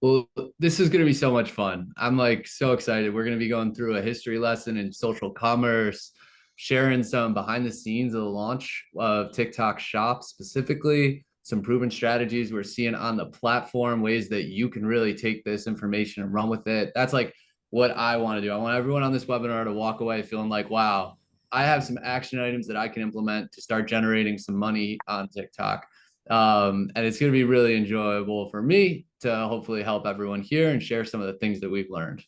Well, this is going to be so much fun. I'm like so excited. We're going to be going through a history lesson in social commerce, sharing some behind the scenes of the launch of TikTok Shop specifically, some proven strategies we're seeing on the platform, ways that you can really take this information and run with it. That's like what I want to do. I want everyone on this webinar to walk away feeling like, wow, I have some action items that I can implement to start generating some money on TikTok. And it's going to be really enjoyable for me to hopefully help everyone here and share some of the things that we've learned.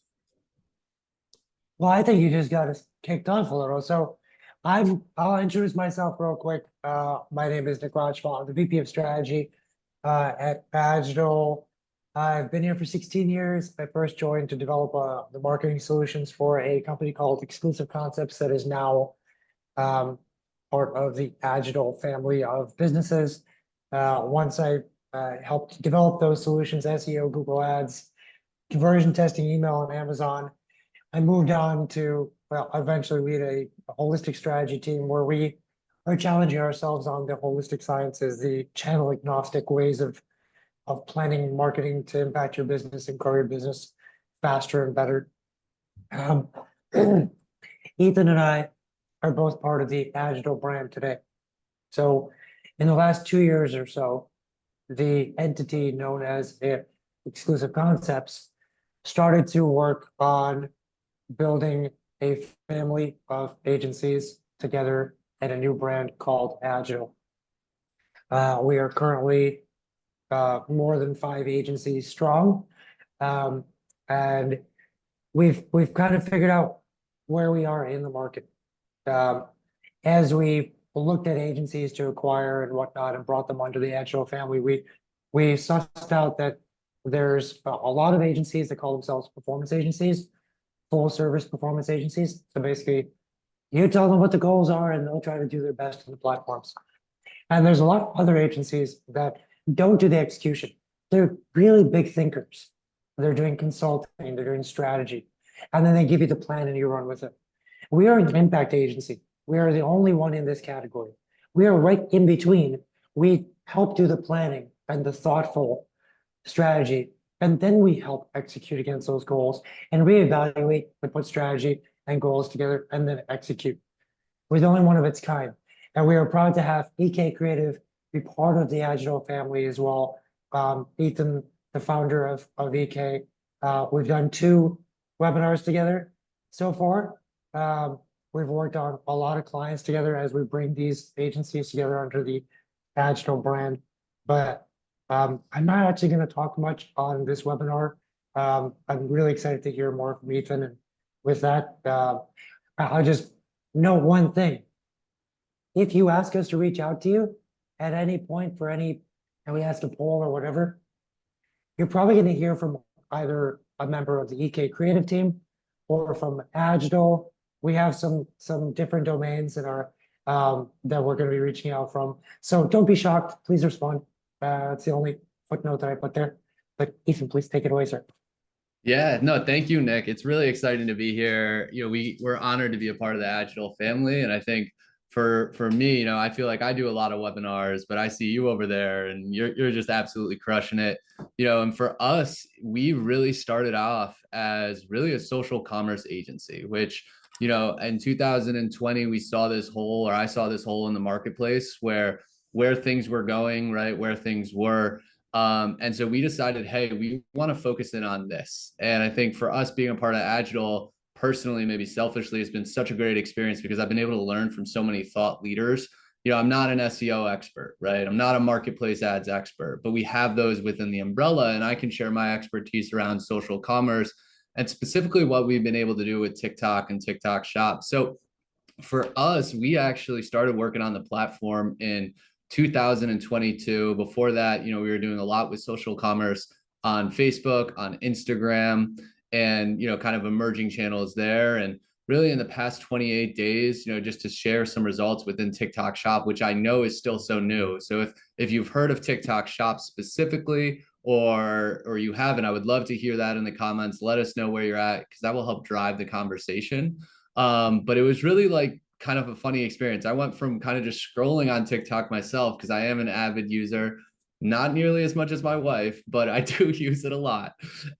Well, I think you just got us kicked off a little. I'll introduce myself real quick. My name is Nick Rajpal. I'm the VP of Strategy at Agital. I've been here for 16 years. I first joined to develop the marketing solutions for a company called Exclusive Concepts that is now um, part of the Agital family of businesses. Once I helped develop those solutions, SEO, Google Ads, conversion testing, email, and Amazon. I moved on to, well, eventually lead a holistic strategy team where we are challenging ourselves on the holistic sciences, the channel agnostic ways of planning and marketing to impact your business and grow your business faster and better. Um, Ethan and I are both part of the Agital brand today. So in the last 2 years or so, the entity known as Exclusive Concepts started to work on building a family of agencies together and a new brand called Agile. We are currently more than 5 agencies strong, um, and we've kind of figured out where we are in the market. Um, as we looked at agencies to acquire and whatnot and brought them under the Agile family, we sussed out that there's a lot of agencies that call themselves performance agencies, full service performance agencies. So basically, you tell them what the goals are and they'll try to do their best on the platforms. And there's a lot of other agencies that don't do the execution. They're really big thinkers. They're doing consulting, they're doing strategy, and then they give you the plan and you run with it. We are an impact agency. We are the only one in this category. We are right in between. We help do the planning and the thoughtful strategy, and then we help execute against those goals and reevaluate and put strategy and goals together and then execute. We're the only one of its kind. And we are proud to have EK Creative be part of the Agile family as well. Ethan, the founder of EK, we've done 2 webinars together so far. We've worked on a lot of clients together as we bring these agencies together under the Agile brand. But I'm not actually going to talk much on this webinar. I'm really excited to hear more from Ethan. And with that, I'll just note one thing. If you ask us to reach out to you at any point for any, and we ask a poll or whatever, you're probably going to hear from either a member of the EK creative team or from Agital. We have some different domains that are that we're going to be reaching out from. So don't be shocked. Please respond. It's the only footnote that I put there. But Ethan, please take it away, sir. Yeah, no, thank you, Nick. It's really exciting to be here. We're honored to be a part of the Agital family, and I think for me, I feel like I do a lot of webinars, but I see you over there, and you're just absolutely crushing it. And for us, we really started off as really a social commerce agency, which in 2020 we saw this hole, or I saw this hole in the marketplace where things were going, right, where things were. And so we decided, hey, we want to focus in on this. And I think for us being a part of Agital, personally, maybe selfishly, has been such a great experience because I've been able to learn from so many thought leaders. I'm not an SEO expert, right? I'm not a marketplace ads expert, but we have those within the umbrella, and I can share my expertise around social commerce and specifically what we've been able to do with TikTok and TikTok Shop. So for us, we actually started working on the platform in 2022. Before that, we were doing a lot with social commerce on Facebook, on Instagram, and, kind of emerging channels there. And really in the past 28 days, just to share some results within TikTok Shop, which I know is still so new. So if you've heard of TikTok Shop specifically, or you haven't, I would love to hear that in the comments. Let us know where you're at, because that will help drive the conversation. But it was really like kind of a funny experience. I went from kind of just scrolling on TikTok myself, because I am an avid user, not nearly as much as my wife, but I do use it a lot.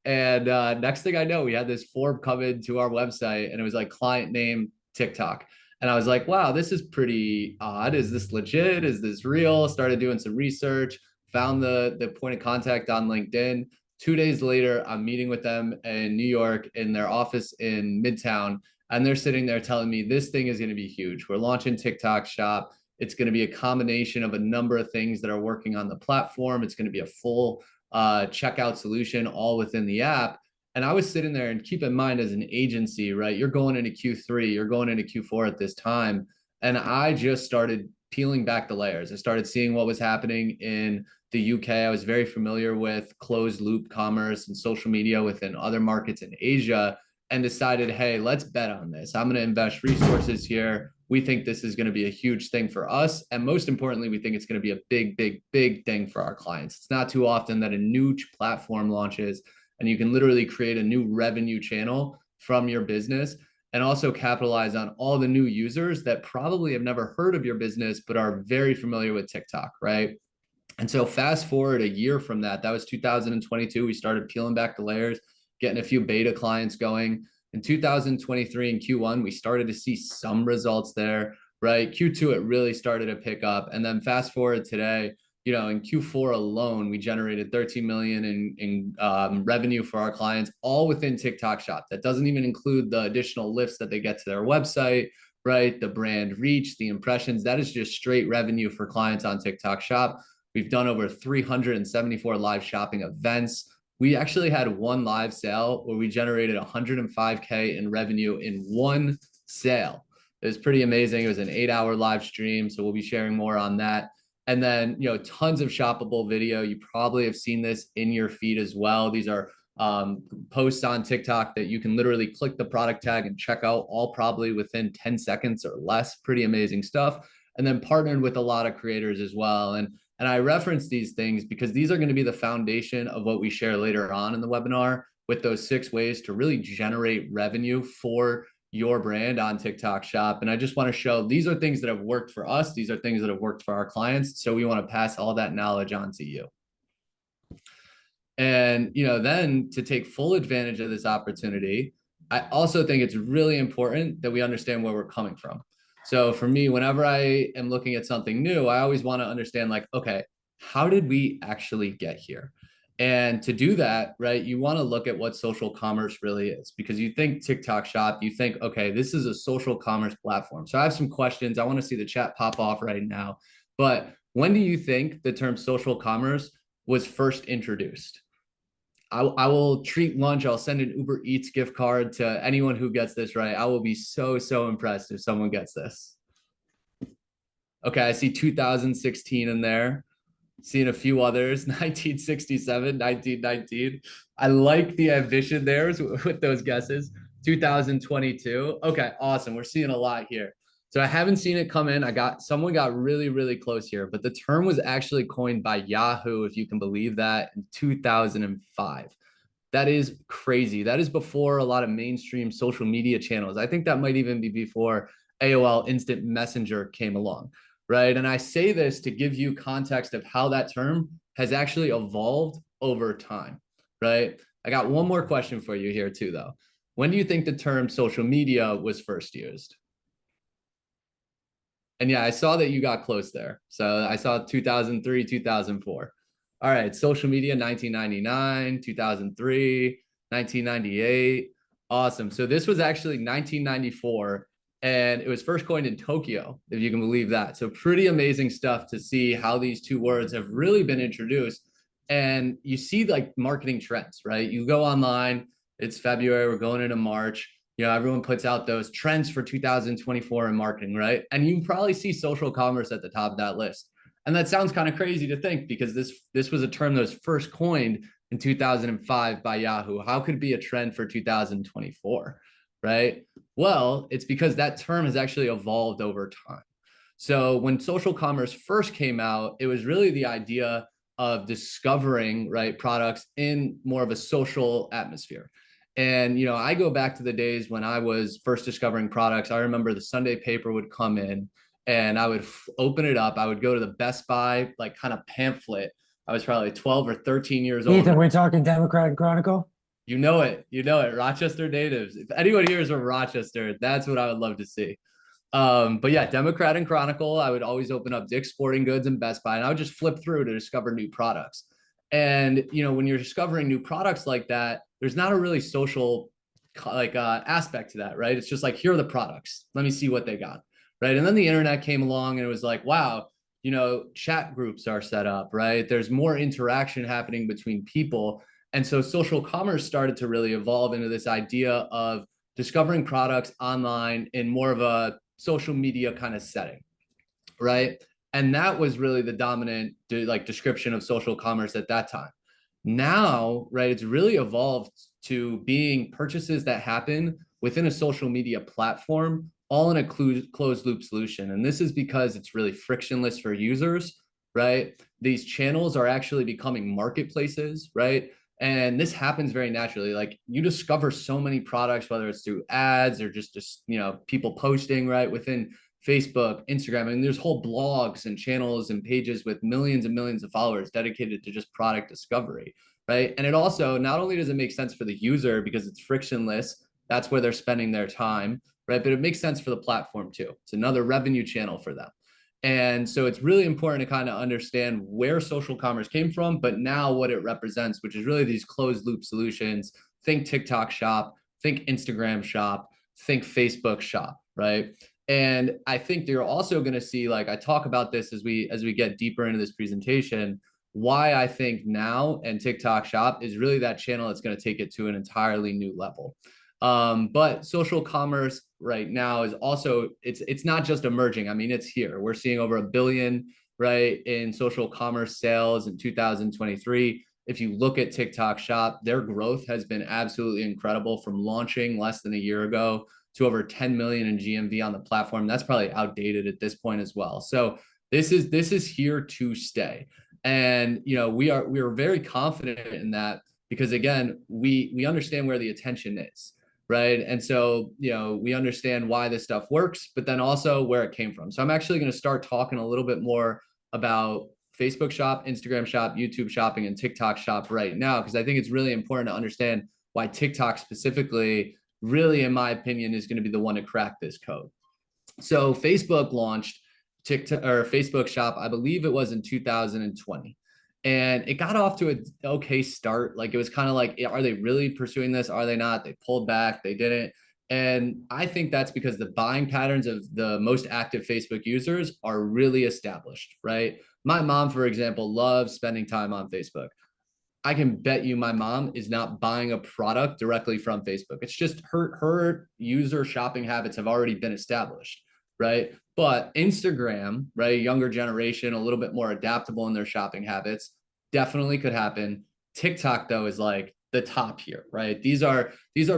And next thing I know, we had this form come into our website and it was like client name TikTok. And I was like, wow, this is pretty odd. Is this legit? Is this real? Started doing some research, found the point of contact on LinkedIn. 2 days later, I'm meeting with them in New York in their office in Midtown. And they're sitting there telling me this thing is going to be huge. We're launching TikTok Shop. It's going to be a combination of a number of things that are working on the platform. It's going to be a full checkout solution all within the app. And I was sitting there, and keep in mind, as an agency, right? You're going into Q3, you're going into Q4 at this time. And I just started peeling back the layers. I started seeing what was happening in the UK. I was very familiar with closed loop commerce and social media within other markets in Asia, and decided, hey, let's bet on this. I'm going to invest resources here. We think this is going to be a huge thing for us. And most importantly, we think it's going to be a big, big, big thing for our clients. It's not too often that a new platform launches and you can literally create a new revenue channel from your business and also capitalize on all the new users that probably have never heard of your business, but are very familiar with TikTok, right? And so fast forward a year from that, that was 2022. We started peeling back the layers, getting a few beta clients going. In 2023 in Q1, we started to see some results there, right? Q2, it really started to pick up. And then fast forward today, in Q4 alone, we generated 13 million in revenue for our clients, all within TikTok Shop. That doesn't even include the additional lifts that they get to their website, right? The brand reach, the impressions. That is just straight revenue for clients on TikTok Shop. We've done over 374 live shopping events. We actually had one live sale where we generated 105K in revenue in one sale. It was pretty amazing. It was an 8-hour live stream. So we'll be sharing more on that. And then, tons of shoppable video. You probably have seen this in your feed as well. These are posts on TikTok that you can literally click the product tag and check out, all probably within 10 seconds or less. Pretty amazing stuff. And then partnered with a lot of creators as well. And I reference these things because these are going to be the foundation of what we share later on in the webinar, with those 6 ways to really generate revenue for your brand on TikTok Shop. And I just want to show these are things that have worked for us. These are things that have worked for our clients. So we want to pass all that knowledge on to you. And, then to take full advantage of this opportunity, I also think it's really important that we understand where we're coming from. So for me, whenever I am looking at something new, I always want to understand, like, okay, how did we actually get here? And to do that, right, you want to look at what social commerce really is, because you think TikTok Shop, you think, okay, this is a social commerce platform. So I have some questions. I want to see the chat pop off right now. But when do you think the term social commerce was first introduced? I will treat lunch. I'll send an Uber Eats gift card to anyone who gets this right. I will be so, so impressed if someone gets this. Okay, I see 2016 in there. Seeing a few others, 1967, 1919. I like the ambition there with those guesses. 2022. Okay, awesome. We're seeing a lot here. So I haven't seen it come in. Someone got really, really close here, but the term was actually coined by Yahoo, if you can believe that, in 2005. That is crazy. That is before a lot of mainstream social media channels. I think that might even be before AOL Instant Messenger came along, right? And I say this to give you context of how that term has actually evolved over time, right? I got one more question for you here too, though. When do you think the term social media was first used? And yeah, I saw that you got close there. So I saw 2003, 2004. All right, social media, 1999, 2003, 1998. Awesome. So this was actually 1994, and it was first coined in Tokyo, if you can believe that. So pretty amazing stuff to see how these two words have really been introduced. And you see like marketing trends, right? You go online, it's February, we're going into March. Everyone puts out those trends for 2024 in marketing, right? And you probably see social commerce at the top of that list. And that sounds kind of crazy to think, because this was a term that was first coined in 2005 by Yahoo. How could it be a trend for 2024, right? Well, it's because that term has actually evolved over time. So when social commerce first came out, it was really the idea of discovering, right, products in more of a social atmosphere. And, I go back to the days when I was first discovering products. I remember the Sunday paper would come in and I would open it up. I would go to the Best Buy, like kind of pamphlet I was probably 12 or 13 years old. Ethan, we're talking Democrat and Chronicle. You know it. Rochester natives. If anyone here is from Rochester, that's what I would love to see. But yeah, Democrat and Chronicle, I would always open up Dick's Sporting Goods and Best Buy, and I would just flip through to discover new products. And you know, when you're discovering new products like that, there's not a really social aspect to that, right? It's just like, here are the products. Let me see what they got, right? And then the internet came along, and it was like, wow, you know, chat groups are set up, right? There's more interaction happening between people. And so social commerce started to really evolve into this idea of discovering products online in more of a social media kind of setting, right? And that was really the dominant description of social commerce at that time. Now, right, it's really evolved to being purchases that happen within a social media platform, all in a closed loop solution. And this is because it's really frictionless for users, right? These channels are actually becoming marketplaces, right? And this happens very naturally. Like, you discover so many products, whether it's through ads or just you know, people posting, right, within Facebook, Instagram, and there's whole blogs and channels and pages with millions and millions of followers dedicated to just product discovery, right? And it also, not only does it make sense for the user because it's frictionless, that's where they're spending their time, right? But it makes sense for the platform too. It's another revenue channel for them. And so it's really important to kind of understand where social commerce came from, but now what it represents, which is really these closed loop solutions. Think TikTok shop, think Instagram shop, think Facebook shop, right? And I think you're also going to see, like I talk about this as we get deeper into this presentation, why I think now and TikTok shop is really that channel that's going to take it to an entirely new level. But social commerce right now is also, it's not just emerging. I mean, it's here. We're seeing over $1 billion, right, in social commerce sales in 2023. If you look at TikTok shop, their growth has been absolutely incredible from launching less than a year ago to over 10 million in GMV on the platform. That's probably outdated at this point as well. So this is here to stay. And you know, we are very confident in that because again, we understand where the attention is, right? And so, you know, we understand why this stuff works, but then also where it came from. So I'm actually going to start talking a little bit more about Facebook shop, Instagram shop, YouTube shopping, and TikTok shop right now, because I think it's really important to understand why TikTok specifically, really, in my opinion, is going to be the one to crack this code. So Facebook launched TikTok or Facebook shop, I believe it was in 2020. And it got off to an okay start. Like, it was kind of like, are they really pursuing this? Are they not? They pulled back, they didn't. And I think that's because the buying patterns of the most active Facebook users are really established, right? My mom, for example, loves spending time on Facebook. I can bet you my mom is not buying a product directly from Facebook. It's just her user shopping habits have already been established, right? But Instagram, right, younger generation, a little bit more adaptable in their shopping habits, definitely could happen. TikTok though is like the top here, right? These are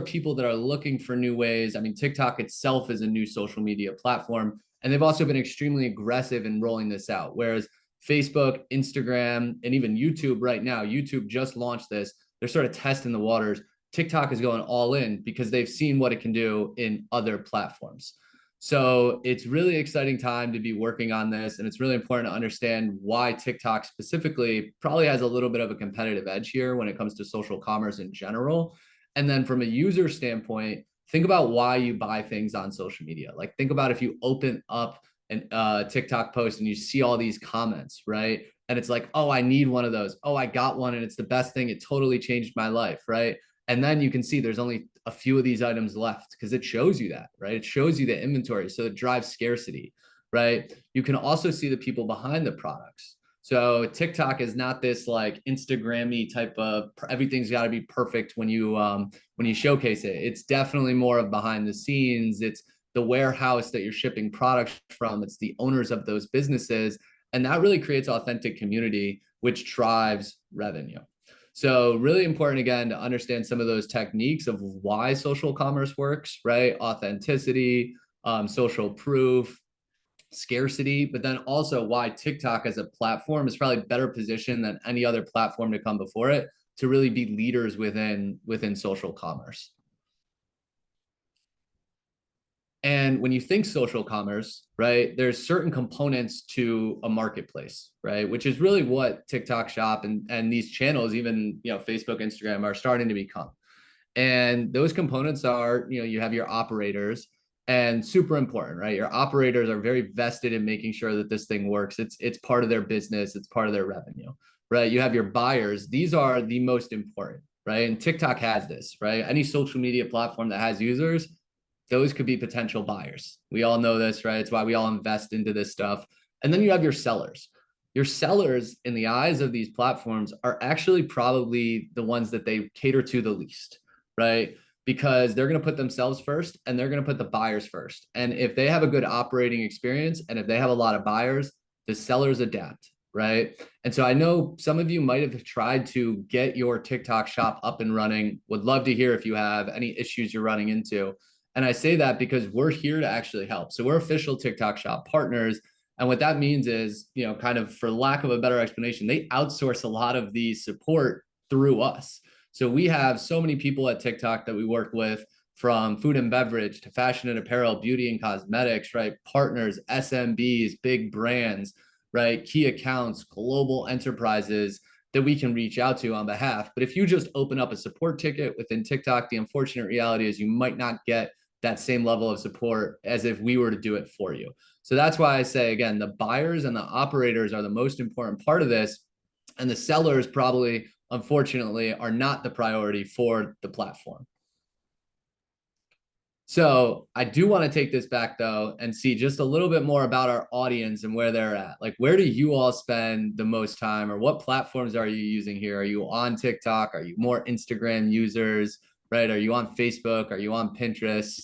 people that are looking for new ways. I mean, TikTok itself is a new social media platform, and they've also been extremely aggressive in rolling this out. Whereas Facebook, Instagram, and even YouTube right now, YouTube just launched this. They're sort of testing the waters. TikTok is going all in because they've seen what it can do in other platforms. So it's really exciting time to be working on this. And it's really important to understand why TikTok specifically probably has a little bit of a competitive edge here when it comes to social commerce in general. And then from a user standpoint, think about why you buy things on social media. Like, think about if you open up an TikTok post and you see all these comments, right? And it's like, oh, I need one of those. Oh, I got one and it's the best thing. It totally changed my life, right? And then you can see there's only a few of these items left because it shows you that, right? It shows you the inventory. So it drives scarcity, right? You can also see the people behind the products. So TikTok is not this like Instagram-y type of everything's got to be perfect when you showcase it. It's definitely more of behind the scenes. It's the warehouse that you're shipping products from. It's the owners of those businesses. And that really creates authentic community, which drives revenue. So really important, again, to understand some of those techniques of why social commerce works, right? Authenticity, social proof, scarcity, but then also why TikTok as a platform is probably better positioned than any other platform to come before it to really be leaders within social commerce. And when you think social commerce, right, there's certain components to a marketplace, right, which is really what TikTok Shop and these channels, even Facebook, Instagram, are starting to become. And those components are, you have your operators, and super important, right? Your operators are very vested in making sure that this thing works. It's part of their business, it's part of their revenue, right? You have your buyers. These are the most important, right? And TikTok has this, right? Any social media platform that has users, those could be potential buyers. We all know this, right? It's why we all invest into this stuff. And then you have your sellers. Your sellers, in the eyes of these platforms, are actually probably the ones that they cater to the least, right? Because they're going to put themselves first and they're going to put the buyers first. And if they have a good operating experience and if they have a lot of buyers, the sellers adapt, right? And so I know some of you might have tried to get your TikTok shop up and running. Would love to hear if you have any issues you're running into. And I say that because we're here to actually help. So we're official TikTok shop partners. And what that means is, kind of for lack of a better explanation, they outsource a lot of the support through us. So we have so many people at TikTok that we work with, from food and beverage to fashion and apparel, beauty and cosmetics, right? Partners, SMBs, big brands, right? Key accounts, global enterprises that we can reach out to on behalf. But if you just open up a support ticket within TikTok, the unfortunate reality is you might not get that same level of support as if we were to do it for you. So that's why I say, again, the buyers and the operators are the most important part of this. And the sellers probably, unfortunately, are not the priority for the platform. So I do want to take this back, though, and see just a little bit more about our audience and where they're at. Like, where do you all spend the most time, or what platforms are you using here? Are you on TikTok? Are you more Instagram users, right? Are you on Facebook? Are you on Pinterest?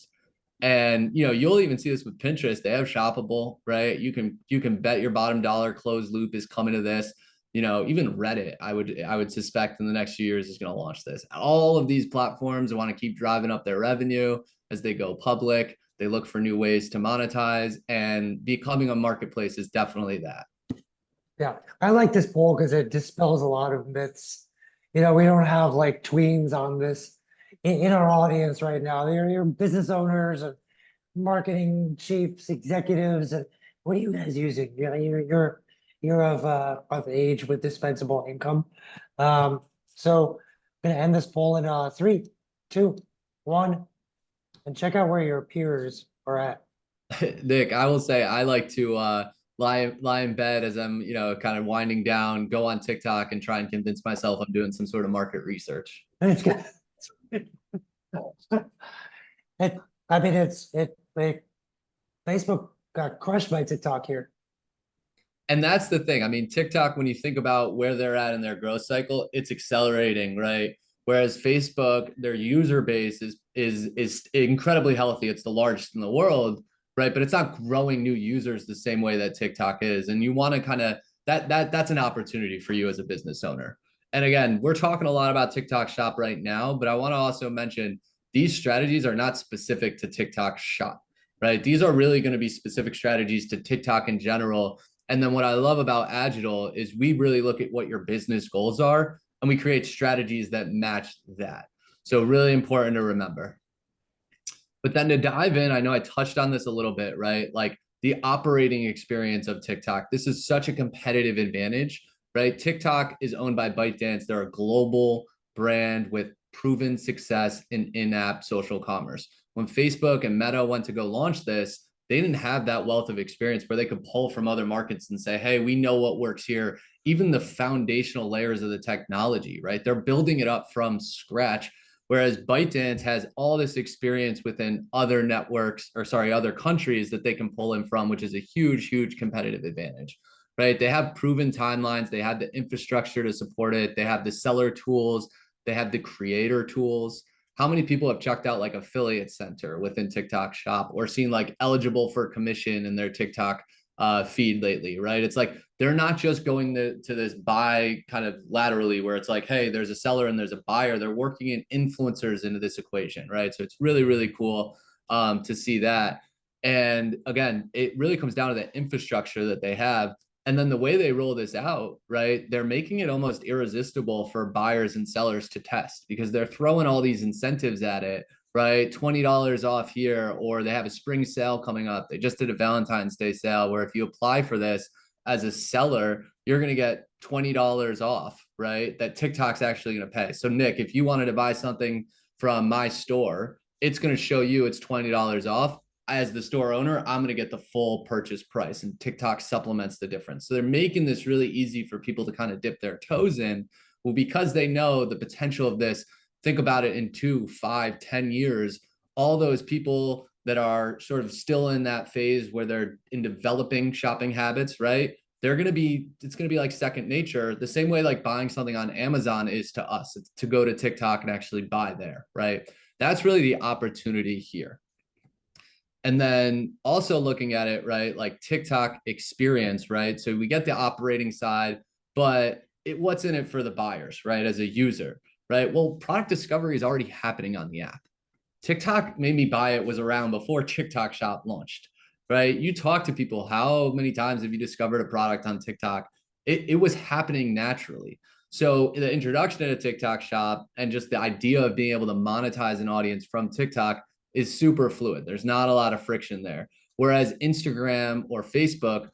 And you'll even see this with Pinterest. They have shoppable, right? You can bet your bottom dollar closed loop is coming to this. Even Reddit, I would suspect in the next few years is going to launch this. All of these platforms want to keep driving up their revenue as they go public. They look for new ways to monetize, and becoming a marketplace is definitely that. Yeah, I like this poll because it dispels a lot of myths. We don't have like tweens on this in our audience right now. They're business owners and marketing chiefs, executives, and what are you guys using? You're of age with dispensable income. So I'm gonna end this poll in 3, 2, 1, and check out where your peers are at. Nick, I will say I like to lie in bed as I'm, kind of winding down, go on TikTok and try and convince myself I'm doing some sort of market research. It's good. It, I mean, like Facebook got crushed by TikTok here. And that's the thing. I mean, TikTok, when you think about where they're at in their growth cycle, it's accelerating, right? Whereas Facebook, their user base is incredibly healthy. It's the largest in the world, right? But it's not growing new users the same way that TikTok is. And you want to kind of that's an opportunity for you as a business owner. And again, we're talking a lot about TikTok Shop right now, but I want to also mention these strategies are not specific to TikTok Shop, right? These are really going to be specific strategies to TikTok in general. And then what I love about Agital is we really look at what your business goals are and we create strategies that match that. So really important to remember. But then to dive in, I know I touched on this a little bit, right? Like the operating experience of TikTok. This is such a competitive advantage, right? TikTok is owned by ByteDance. They're a global brand with proven success in in-app social commerce. When Facebook and Meta went to go launch this, they didn't have that wealth of experience where they could pull from other markets and say, hey, we know what works here. Even the foundational layers of the technology, right? They're building it up from scratch. Whereas ByteDance has all this experience within other networks, or sorry, other countries that they can pull in from, which is a huge, huge competitive advantage, right? They have proven timelines. They have the infrastructure to support it. They have the seller tools. They have the creator tools. How many people have checked out like affiliate center within TikTok shop or seen like eligible for commission in their TikTok feed lately, right? It's like they're not just going to this buy kind of laterally where it's like, hey, there's a seller and there's a buyer. They're working in influencers into this equation, right? So it's really, really cool to see that. And again, it really comes down to the infrastructure that they have. And then the way they roll this out, right, they're making it almost irresistible for buyers and sellers to test because they're throwing all these incentives at it right? $20 off here, or they have a spring sale coming up. They just did a Valentine's Day sale where if you apply for this as a seller, you're going to get $20 off, right? That TikTok's actually going to pay. So, Nick, if you wanted to buy something from my store, it's going to show you it's $20 off. As the store owner, I'm going to get the full purchase price, and TikTok supplements the difference. So they're making this really easy for people to kind of dip their toes in. Well, because they know the potential of this, think about it in 2, 5, 10 years, all those people that are sort of still in that phase where they're in developing shopping habits, right? They're going to be, it's going to be like second nature, the same way like buying something on Amazon is to us. It's to go to TikTok and actually buy there, right? That's really the opportunity here. And then also looking at it, right, like TikTok experience, right? So we get the operating side, but what's in it for the buyers, right? As a user, right? Well, product discovery is already happening on the app. TikTok made me buy it was around before TikTok Shop launched, right? You talk to people, how many times have you discovered a product on TikTok? It was happening naturally. So the introduction to TikTok Shop and just the idea of being able to monetize an audience from TikTok is super fluid. There's not a lot of friction there. Whereas Instagram or Facebook,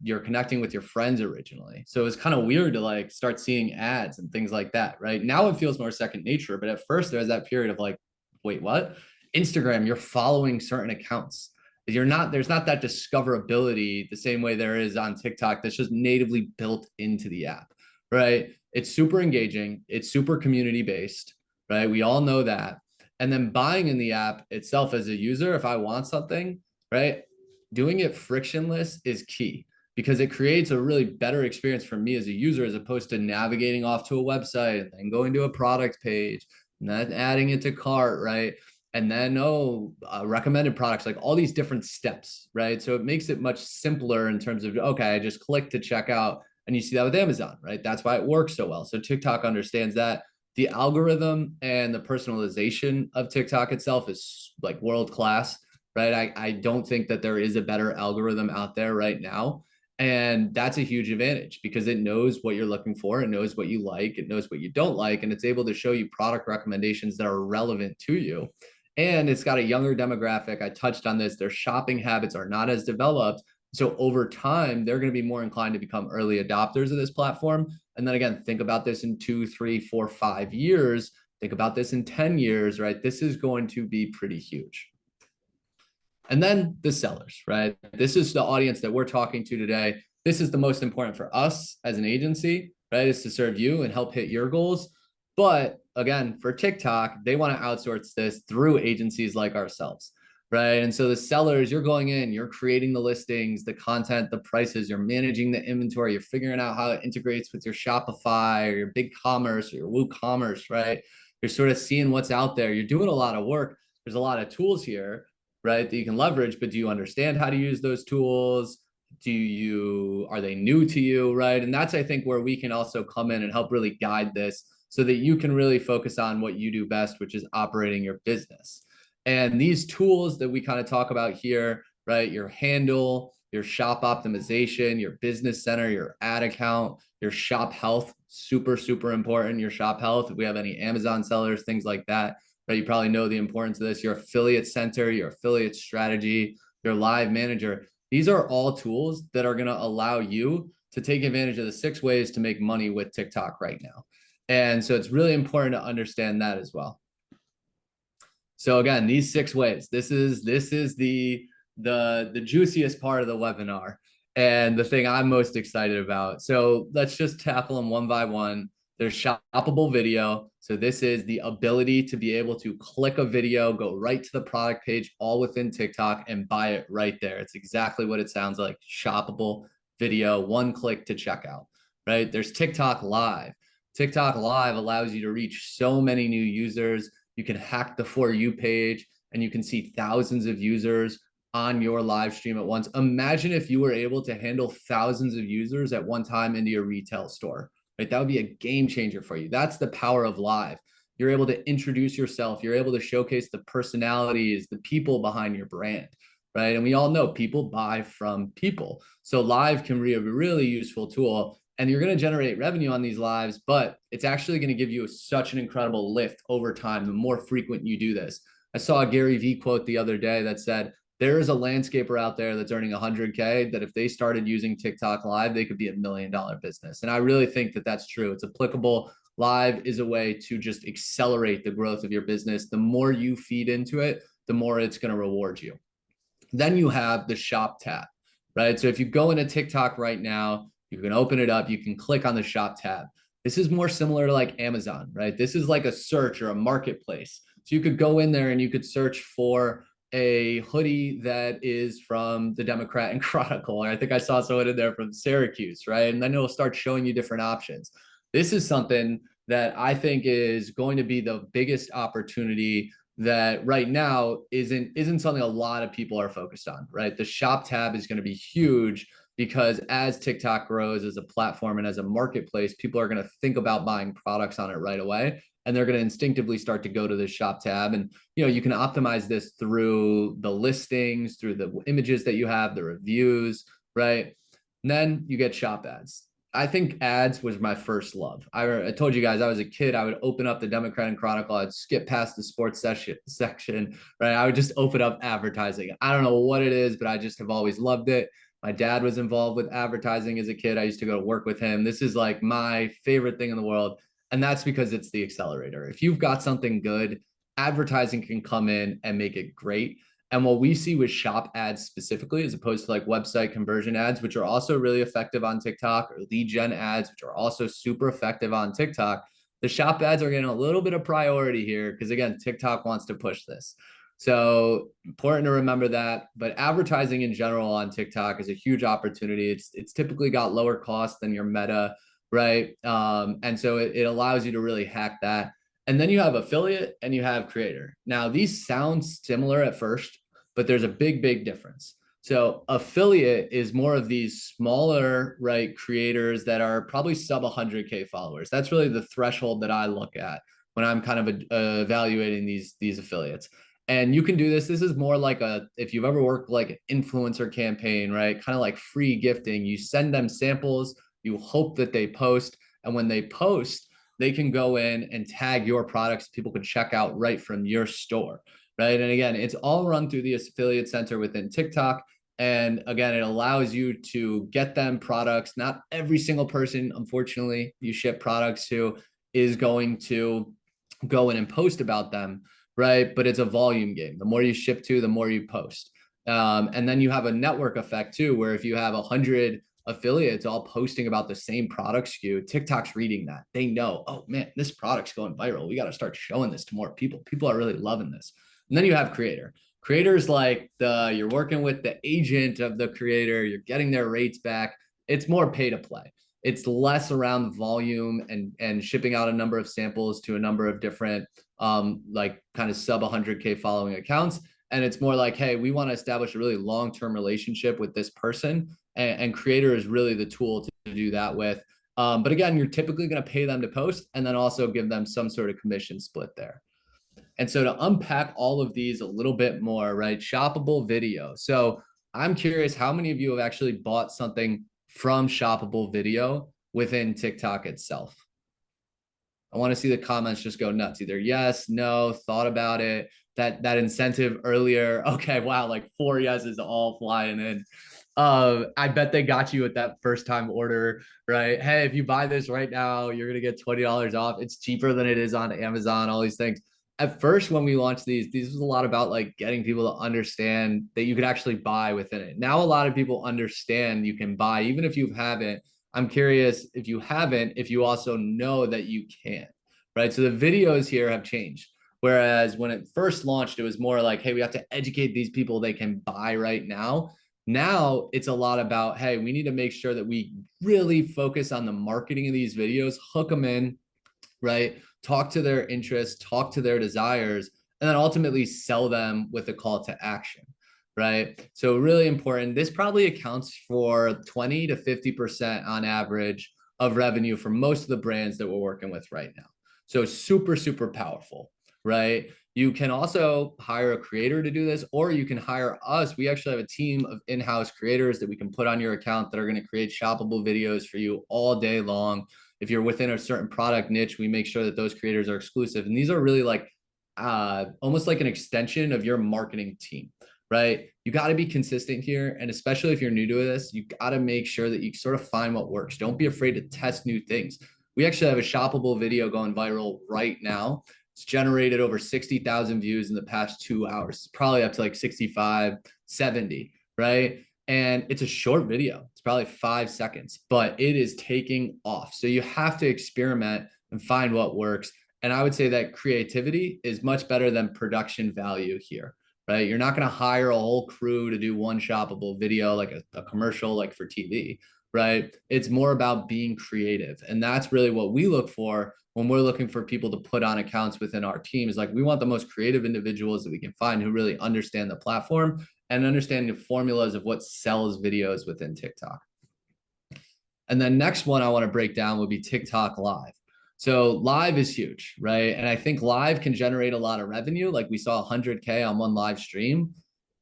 you're connecting with your friends originally. So it's kind of weird to like start seeing ads and things like that, right? Now it feels more second nature, but at first there's that period of like, wait, what? Instagram, you're following certain accounts. There's not that discoverability the same way there is on TikTok that's just natively built into the app, right? It's super engaging, it's super community based, right? We all know that. And then buying in the app itself as a user, if I want something, right, doing it frictionless is key because it creates a really better experience for me as a user as opposed to navigating off to a website and going to a product page and then adding it to cart, right? And then, recommended products, like all these different steps, right? So it makes it much simpler in terms of, okay, I just click to check out. And you see that with Amazon, right? That's why it works so well. So TikTok understands that. The algorithm and the personalization of TikTok itself is like world class, right? I don't think that there is a better algorithm out there right now. And that's a huge advantage because it knows what you're looking for. It knows what you like. It knows what you don't like. And it's able to show you product recommendations that are relevant to you. And it's got a younger demographic. I touched on this. Their shopping habits are not as developed. So over time, they're going to be more inclined to become early adopters of this platform. And then again, think about this in 2, 3, 4, 5 years. Think about this in 10 years, right? This is going to be pretty huge. And then the sellers, right? This is the audience that we're talking to today. This is the most important for us as an agency, right? Is to serve you and help hit your goals. But again, for TikTok, they want to outsource this through agencies like ourselves, right? And so the sellers, you're going in, you're creating the listings, the content, the prices, you're managing the inventory, you're figuring out how it integrates with your Shopify or your BigCommerce or your WooCommerce, right? You're sort of seeing what's out there. You're doing a lot of work. There's a lot of tools here, right, that you can leverage, but do you understand how to use those tools? Are they new to you, right? And that's, I think, where we can also come in and help really guide this so that you can really focus on what you do best, which is operating your business. And these tools that we kind of talk about here, right? Your handle, your shop optimization, your business center, your ad account, your shop health, super, super important. Your shop health, if we have any Amazon sellers, things like that, right? You probably know the importance of this. Your affiliate center, your affiliate strategy, your live manager. These are all tools that are going to allow you to take advantage of the 6 ways to make money with TikTok right now. And so it's really important to understand that as well. So again, these 6 ways, this is the juiciest part of the webinar and the thing I'm most excited about. So let's just tackle them one by one. There's shoppable video. So this is the ability to be able to click a video, go right to the product page, all within TikTok and buy it right there. It's exactly what it sounds like. Shoppable video, 1 click to checkout, right? There's TikTok Live. TikTok Live allows you to reach so many new users. You can hack the For You page and you can see thousands of users on your live stream at once. Imagine if you were able to handle thousands of users at one time into your retail store, right? That would be a game changer for you. That's the power of live. You're able to introduce yourself. You're able to showcase the personalities, the people behind your brand, right? And we all know people buy from people. So live can be a really useful tool. and you're going to generate revenue on these lives, but it's actually going to give you such an incredible lift over time the more frequent you do this. I saw a Gary Vee quote the other day that said, there is a landscaper out there that's earning 100K that if they started using TikTok live, they could be $1 million business. And I really think that that's true. It's applicable. Live is a way to just accelerate the growth of your business. The more you feed into it, the more it's going to reward you. Then you have the shop tab, right? So if you go into TikTok right now, you can open it up, you can click on the shop tab. This is more similar to like Amazon, right? This is like a search or a marketplace. So you could go in there and you could search for a hoodie that is from the Democrat and Chronicle. I think I saw someone in there from Syracuse, right? And then it'll start showing you different options. This is something that I think is going to be the biggest opportunity that right now isn't something a lot of people are focused on, right? The shop tab is going to be huge because as TikTok grows as a platform and as a marketplace, people are going to think about buying products on it right away. And they're going to instinctively start to go to the shop tab. And, you can optimize this through the listings, through the images that you have, the reviews, right? And then you get shop ads. I think ads was my first love. I told you guys I was a kid. I would open up the Democrat and Chronicle. I'd skip past the sports section, right? I would just open up advertising. I don't know what it is, but I just have always loved it. My dad was involved with advertising as a kid. I used to go to work with him. This is like my favorite thing in the world. And that's because it's the accelerator. If you've got something good, advertising can come in and make it great. And what we see with shop ads specifically, as opposed to like website conversion ads, which are also really effective on TikTok, or lead gen ads, which are also super effective on TikTok, the shop ads are getting a little bit of priority here because, again, TikTok wants to push this. So important to remember that. But advertising in general on TikTok is a huge opportunity. It's typically got lower costs than your Meta, right? And so it allows you to really hack that. And then you have affiliate and you have creator. Now, these sound similar at first, but there's a big, big difference. So affiliate is more of these smaller, right, creators that are probably sub 100K followers. That's really the threshold that I look at when I'm kind of evaluating these affiliates. And you can do this. This is more like if you've ever worked like an influencer campaign, right? Kind of like free gifting. You send them samples, you hope that they post. And when they post, they can go in and tag your products. People can check out right from your store, right? And again, it's all run through the affiliate center within TikTok. And again, it allows you to get them products. Not every single person, unfortunately, you ship products to is going to go in and post about them, right? But it's a volume game. The more you ship to, the more you post. And then you have a network effect too, where if you have 100 affiliates all posting about the same product SKU, TikTok's reading that. They know, oh man, this product's going viral. We got to start showing this to more people. People are really loving this. And then you have creator. Creators like you're working with the agent of the creator, you're getting their rates back. It's more pay to play. It's less around volume and shipping out a number of samples to a number of different like kind of sub 100K following accounts. And it's more like, hey, we want to establish a really long-term relationship with this person. And creator is really the tool to do that with. But again, you're typically going to pay them to post and then also give them some sort of commission split there. And so to unpack all of these a little bit more, right? Shoppable video. So I'm curious, how many of you have actually bought something from shoppable video within TikTok itself? I want to see the comments just go nuts. Either yes, no, thought about it, that incentive earlier. Okay, wow, like 4 yeses all flying in. I bet they got you at that first time order, right? Hey, if you buy this right now, you're gonna get $20 off. It's cheaper than it is on Amazon, all these things. At first, when we launched these was a lot about like getting people to understand that you could actually buy within it. Now, a lot of people understand you can buy, even if you haven't. I'm curious if you haven't, if you also know that you can, right? So the videos here have changed. Whereas when it first launched, it was more like, hey, we have to educate these people they can buy right now. Now it's a lot about, hey, we need to make sure that we really focus on the marketing of these videos, hook them in, right? Talk to their interests, talk to their desires, and then ultimately sell them with a call to action, right? So really important. This probably accounts for 20 to 50% on average of revenue for most of the brands that we're working with right now. So super, super powerful. right? You can also hire a creator to do this, or you can hire us. We actually have a team of in-house creators that we can put on your account that are going to create shoppable videos for you all day long. If you're within a certain product niche, we make sure that those creators are exclusive. And these are really like almost like an extension of your marketing team, right? You got to be consistent here. And especially if you're new to this, you got to make sure that you sort of find what works. Don't be afraid to test new things. We actually have a shoppable video going viral right now. It's generated over 60,000 views in the past 2 hours. It's probably up to like 65, 70, right? And it's a short video. It's probably 5 seconds, but it is taking off. So you have to experiment and find what works. And I would say that creativity is much better than production value here, right? You're not going to hire a whole crew to do one shoppable video like a commercial, like for TV, right? It's more about being creative. And that's really what we look for when we're looking for people to put on accounts within our team. Is like, we want the most creative individuals that we can find who really understand the platform and understand the formulas of what sells videos within TikTok. And then next one I want to break down would be TikTok Live. So live is huge, right? And I think live can generate a lot of revenue. Like we saw 100K on one live stream,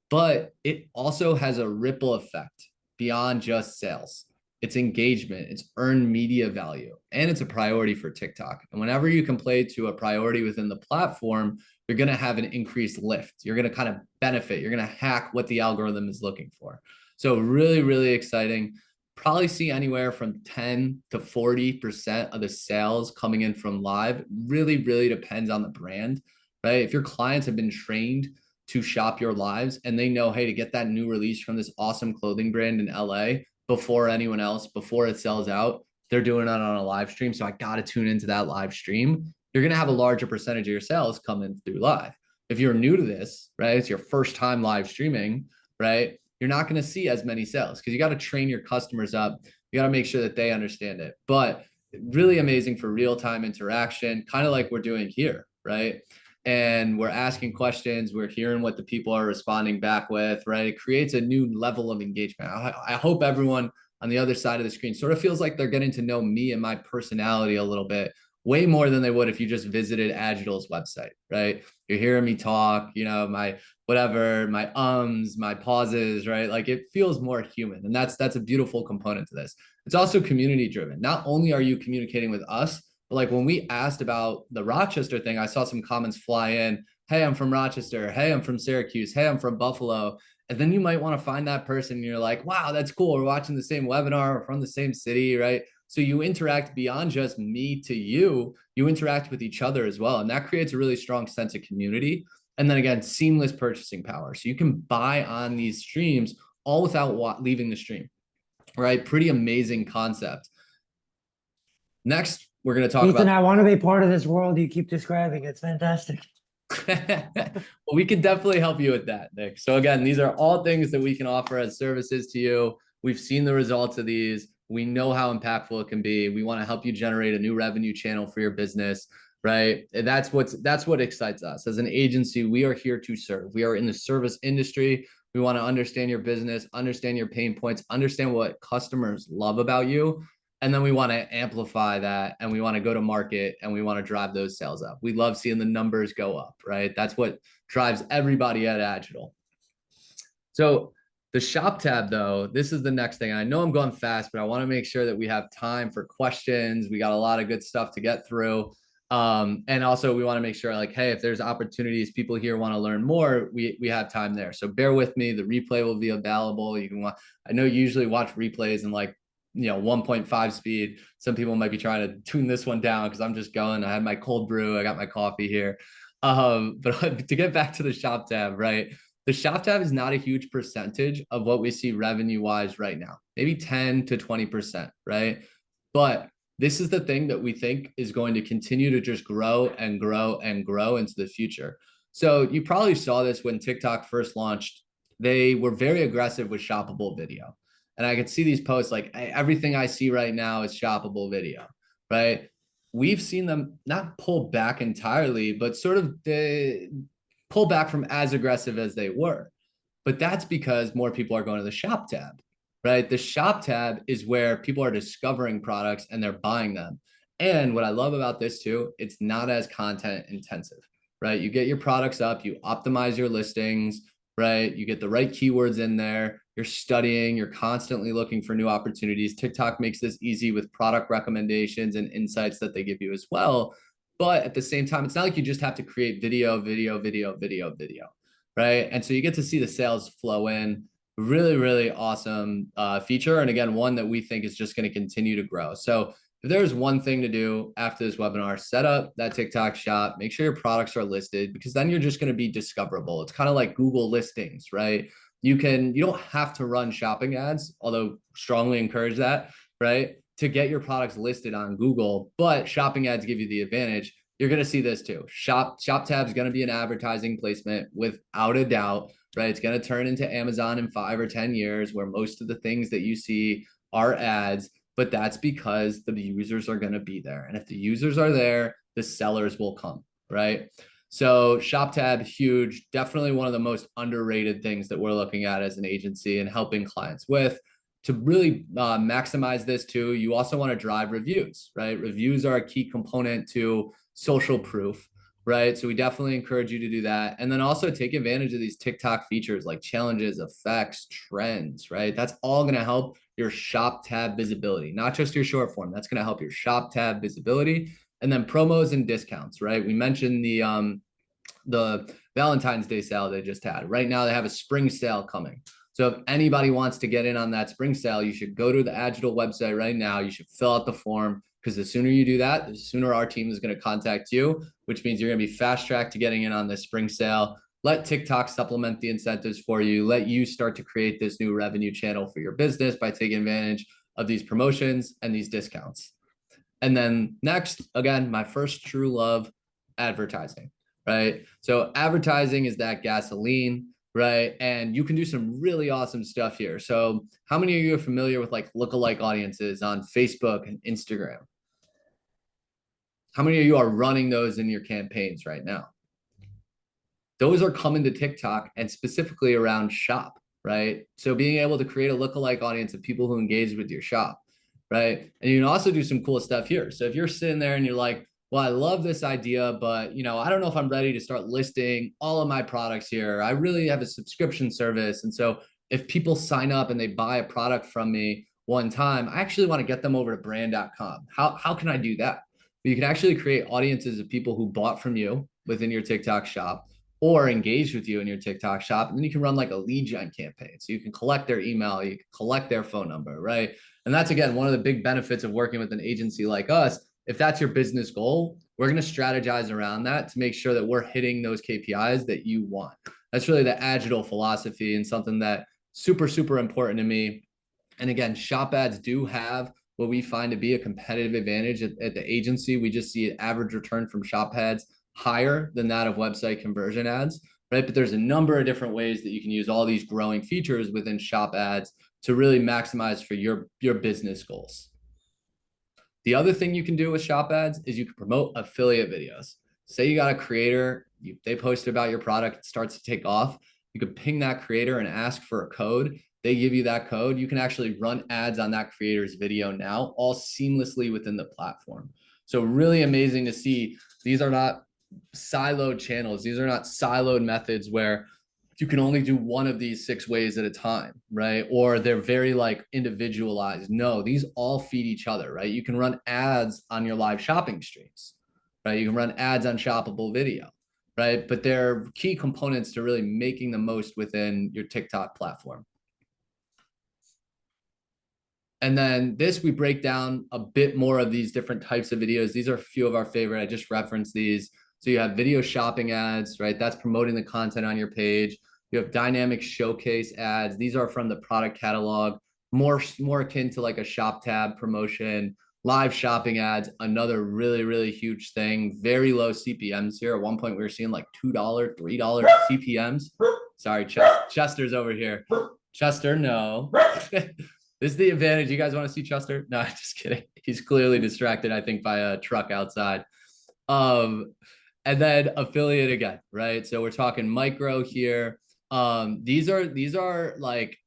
but it also has a ripple effect beyond just sales. It's engagement, it's earned media value, and it's a priority for TikTok. And whenever you can play to a priority within the platform, you're going to have an increased lift. You're going to kind of benefit. You're going to hack what the algorithm is looking for. So really, really exciting. Probably see anywhere from 10 to 40% of the sales coming in from live. Really, really depends on the brand, right? If your clients have been trained to shop your lives and they know, hey, to get that new release from this awesome clothing brand in LA before anyone else, before it sells out, they're doing it on a live stream. So I got to tune into that live stream. You're going to have a larger percentage of your sales coming through live. If you're new to this, right, it's your first time live streaming, right? You're not going to see as many sales because you got to train your customers up. You got to make sure that they understand it. But really amazing for real-time interaction, kind of like we're doing here, right? And we're asking questions. We're hearing what the people are responding back with, right? It creates a new level of engagement. I hope everyone on the other side of the screen sort of feels like they're getting to know me and my personality a little bit, way more than they would if you just visited Agital's website, right? You're hearing me talk, you know, my whatever, my my pauses, right? Like it feels more human. And that's a beautiful component to this. It's also community driven. Not only are you communicating with us, but like when we asked about the Rochester thing, I saw some comments fly in. Hey, I'm from Rochester. Hey, I'm from Syracuse. Hey, I'm from Buffalo. And then you might want to find that person and you're like, wow, that's cool. We're watching the same webinar. We're from the same city, right? So you interact beyond just me to you interact with each other as well. And that creates a really strong sense of community. And then again, seamless purchasing power. So you can buy on these streams all without leaving the stream, right? Pretty amazing concept. Next, we're going to talk Ethan, about. I want to be part of this world you keep describing. It's fantastic. Well, we can definitely help you with that, Nick. So again, these are all things that we can offer as services to you. We've seen the results of these. We know how impactful it can be. We want to help you generate a new revenue channel for your business, right? And that's what excites us. As an agency, we are here to serve. We are in the service industry. We want to understand your business, understand your pain points, understand what customers love about you. And then we want to amplify that and we want to go to market and we want to drive those sales up. We love seeing the numbers go up, right? That's what drives everybody at Agital. So the shop tab, though, this is the next thing. I know I'm going fast, but I want to make sure that we have time for questions. We got a lot of good stuff to get through. And also we want to make sure like, hey, if there's opportunities, people here want to learn more, we have time there. So bear with me. The replay will be available. You can watch, I know you usually watch replays in like, 1.5 speed. Some people might be trying to tune this one down because I'm just going. I had my cold brew. I got my coffee here. But to get back to the shop tab, right? The shop tab is not a huge percentage of what we see revenue wise right now, maybe 10 to 20%, right? But this is the thing that we think is going to continue to just grow and grow and grow into the future. So you probably saw this when TikTok first launched. They were very aggressive with shoppable video. And I could see these posts like everything I see right now is shoppable video, right? We've seen them not pull back entirely, but sort of pull back from as aggressive as they were. But that's because more people are going to the shop tab, right? The shop tab is where people are discovering products and they're buying them. And what I love about this too, it's not as content intensive. right? You get your products up, you optimize your listings, right? You get the right keywords in there. You're studying, you're constantly looking for new opportunities. TikTok makes this easy with product recommendations and insights that they give you as well. But at the same time, it's not like you just have to create video, video, video, video, video, right? And so you get to see the sales flow in. Really, really awesome feature. And again, one that we think is just going to continue to grow. So if there's one thing to do after this webinar, set up that TikTok shop, make sure your products are listed, because then you're just going to be discoverable. It's kind of like Google listings, right? You don't have to run shopping ads, although strongly encourage that, right? To get your products listed on Google, but shopping ads give you the advantage. You're going to see this too. Shop tab is going to be an advertising placement without a doubt, right? It's going to turn into Amazon in 5 or 10 years, where most of the things that you see are ads, but that's because the users are going to be there. And if the users are there, the sellers will come, right? So shop tab, huge, definitely one of the most underrated things that we're looking at as an agency and helping clients with. To really maximize this too, you also want to drive reviews, right? Reviews are a key component to social proof, right? So we definitely encourage you to do that. And then also take advantage of these TikTok features like challenges, effects, trends, right? That's all going to help your shop tab visibility, not just your short form. That's going to help your shop tab visibility. And then promos and discounts, right? We mentioned the Valentine's Day sale they just had. Right now they have a spring sale coming. So if anybody wants to get in on that spring sale, you should go to the Agital website right now. You should fill out the form, because the sooner you do that, the sooner our team is going to contact you, which means you're going to be fast tracked to getting in on this spring sale. Let TikTok supplement the incentives for you. Let you start to create this new revenue channel for your business by taking advantage of these promotions and these discounts. And then next, again, my first true love, advertising, right? So advertising is that gasoline, right? And you can do some really awesome stuff here. So how many of you are familiar with like lookalike audiences on Facebook and Instagram? How many of you are running those in your campaigns right now? Those are coming to TikTok, and specifically around shop, right? So being able to create a lookalike audience of people who engage with your shop, right? And you can also do some cool stuff here. So if you're sitting there and you're like, well, I love this idea, but I don't know if I'm ready to start listing all of my products here. I really have a subscription service. And so if people sign up and they buy a product from me one time, I actually want to get them over to brand.com. How can I do that? You can actually create audiences of people who bought from you within your TikTok shop or engage with you in your TikTok shop. And then you can run like a lead gen campaign. So you can collect their email, you can collect their phone number, right? And that's, again, one of the big benefits of working with an agency like us. If that's your business goal, we're going to strategize around that to make sure that we're hitting those KPIs that you want. That's really the Agital philosophy, and something that super, super important to me. And again, shop ads do have what we find to be a competitive advantage at the agency. We just see an average return from shop ads higher than that of website conversion ads, right? But there's a number of different ways that you can use all these growing features within shop ads to really maximize for your business goals. The other thing you can do with shop ads is you can promote affiliate videos. Say you got a creator, they post about your product, it starts to take off. You could ping that creator and ask for a code. They give you that code. You can actually run ads on that creator's video now, all seamlessly within the platform. So really amazing to see. These are not siloed channels. These are not siloed methods where you can only do one of these 6 ways at a time, right? Or they're very like individualized. No, these all feed each other, right? You can run ads on your live shopping streams, right? You can run ads on shoppable video, right? But they're key components to really making the most within your TikTok platform. And then this, we break down a bit more of these different types of videos. These are a few of our favorite. I just referenced these. So you have video shopping ads, right? That's promoting the content on your page. You have dynamic showcase ads. These are from the product catalog, more akin to like a shop tab promotion. Live shopping ads, another really, really huge thing. Very low CPMs here. At one point, we were seeing like $2, $3 CPMs. Sorry, Chester's over here. Chester, no. This is the advantage. You guys want to see Chester? No, just kidding. He's clearly distracted, I think, by a truck outside. And then affiliate again, right? So we're talking micro here. These are like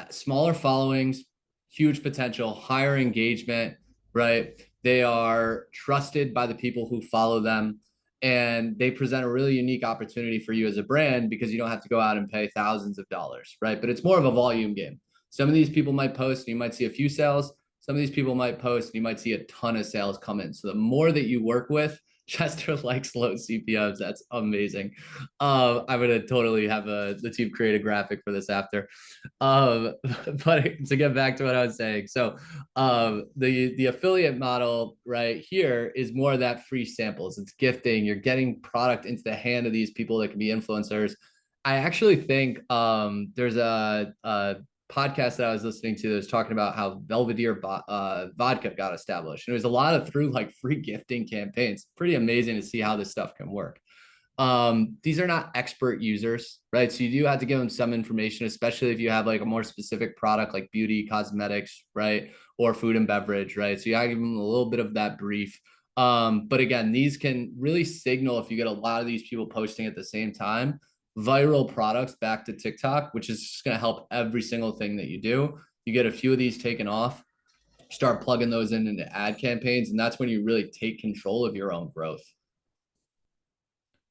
smaller followings, huge potential, higher engagement, right? They are trusted by the people who follow them. and they present a really unique opportunity for you as a brand because you don't have to go out and pay thousands of dollars, right? But it's more of a volume game. Some of these people might post and you might see a few sales. Some of these people might post and you might see a ton of sales come in. So the more that you work with, Chester likes low CPMs. That's amazing. I'm gonna totally have the team create a graphic for this after. Um, but to get back to what I was saying, so the affiliate model right here is more of that free samples. It's gifting. You're getting product into the hand of these people that can be influencers. I actually think there's a podcast that I was listening to that was talking about how Belvedere vodka got established. And it was a lot of through like free gifting campaigns. Pretty amazing to see how this stuff can work. These are not expert users, right? So you do have to give them some information, especially if you have like a more specific product like beauty, cosmetics, right? Or food and beverage, right? So you gotta give them a little bit of that brief. But again, these can really signal if you get a lot of these people posting at the same time, viral products back to TikTok, which is just gonna help every single thing that you do. You get a few of these taken off, start plugging those into ad campaigns, and that's when you really take control of your own growth.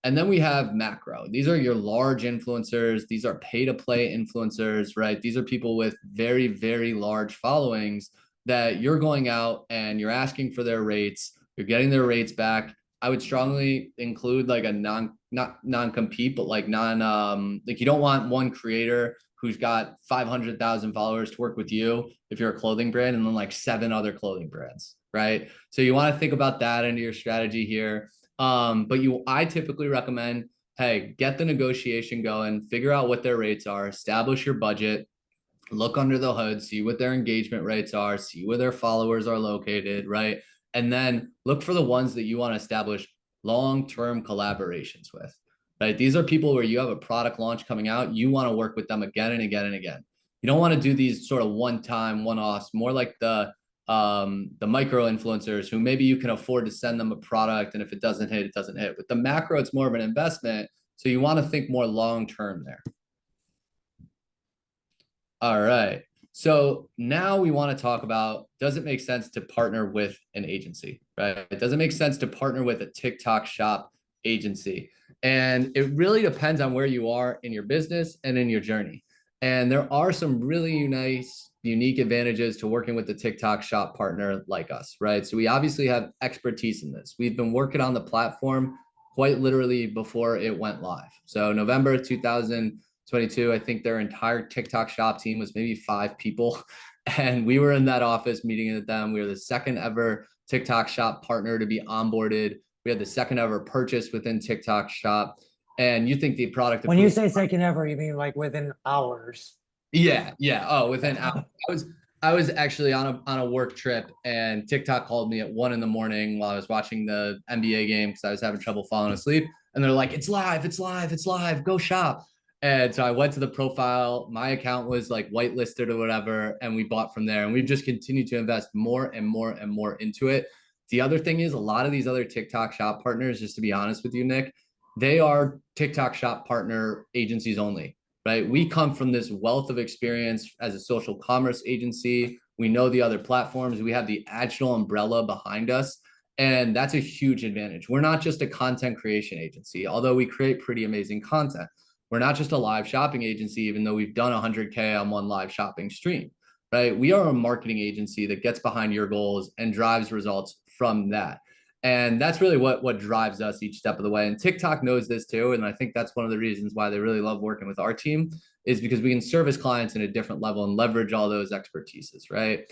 And then we have macro. These are your large influencers. These are pay to play influencers, right? These are people with very, very large followings that you're going out and you're asking for their rates. You're getting their rates back. I would strongly include like a not non-compete, but like like you don't want one creator who's got 500,000 followers to work with you if you're a clothing brand and then like 7 other clothing brands, right? So you want to think about that into your strategy here. But I typically recommend, hey, get the negotiation going, figure out what their rates are, establish your budget, look under the hood, see what their engagement rates are, see where their followers are located, right? And then look for the ones that you want to establish long-term collaborations with, right? These are people where you have a product launch coming out, you want to work with them again and again and again. You don't want to do these sort of one-time, one-offs, more like the micro influencers who maybe you can afford to send them a product, and if it doesn't hit, it doesn't hit. With the macro, it's more of an investment, so you want to think more long term there. All right, so now we want to talk about, does it make sense to partner with an agency, right? Does it make sense to partner with a TikTok shop agency? And it really depends on where you are in your business and in your journey. And there are some really nice, unique advantages to working with the TikTok shop partner like us, right? So we obviously have expertise in this. We've been working on the platform quite literally before it went live. So November 2022, I think their entire TikTok shop team was maybe 5 people. And we were in that office meeting with them. We were the second ever TikTok shop partner to be onboarded. We had the second ever purchase within TikTok shop. And you think the product When you say second ever, you mean like within hours? Yeah, yeah. Oh, within hours. I was actually on a work trip, and TikTok called me at 1 a.m. while I was watching the NBA game because I was having trouble falling asleep. And they're like, "It's live, it's live, it's live. Go shop." And so I went to the profile. My account was like whitelisted or whatever, and we bought from there. And we've just continued to invest more and more and more into it. The other thing is, a lot of these other TikTok shop partners, just to be honest with you, Nick, they are TikTok shop partner agencies only, right? We come from this wealth of experience as a social commerce agency. We know the other platforms. We have the Agital umbrella behind us. And that's a huge advantage. We're not just a content creation agency, although we create pretty amazing content. We're not just a live shopping agency, even though we've done 100K on one live shopping stream, right? We are a marketing agency that gets behind your goals and drives results from that. And that's really what drives us each step of the way. And TikTok knows this too. And I think that's one of the reasons why they really love working with our team, is because we can service clients in a different level and leverage all those expertises, right?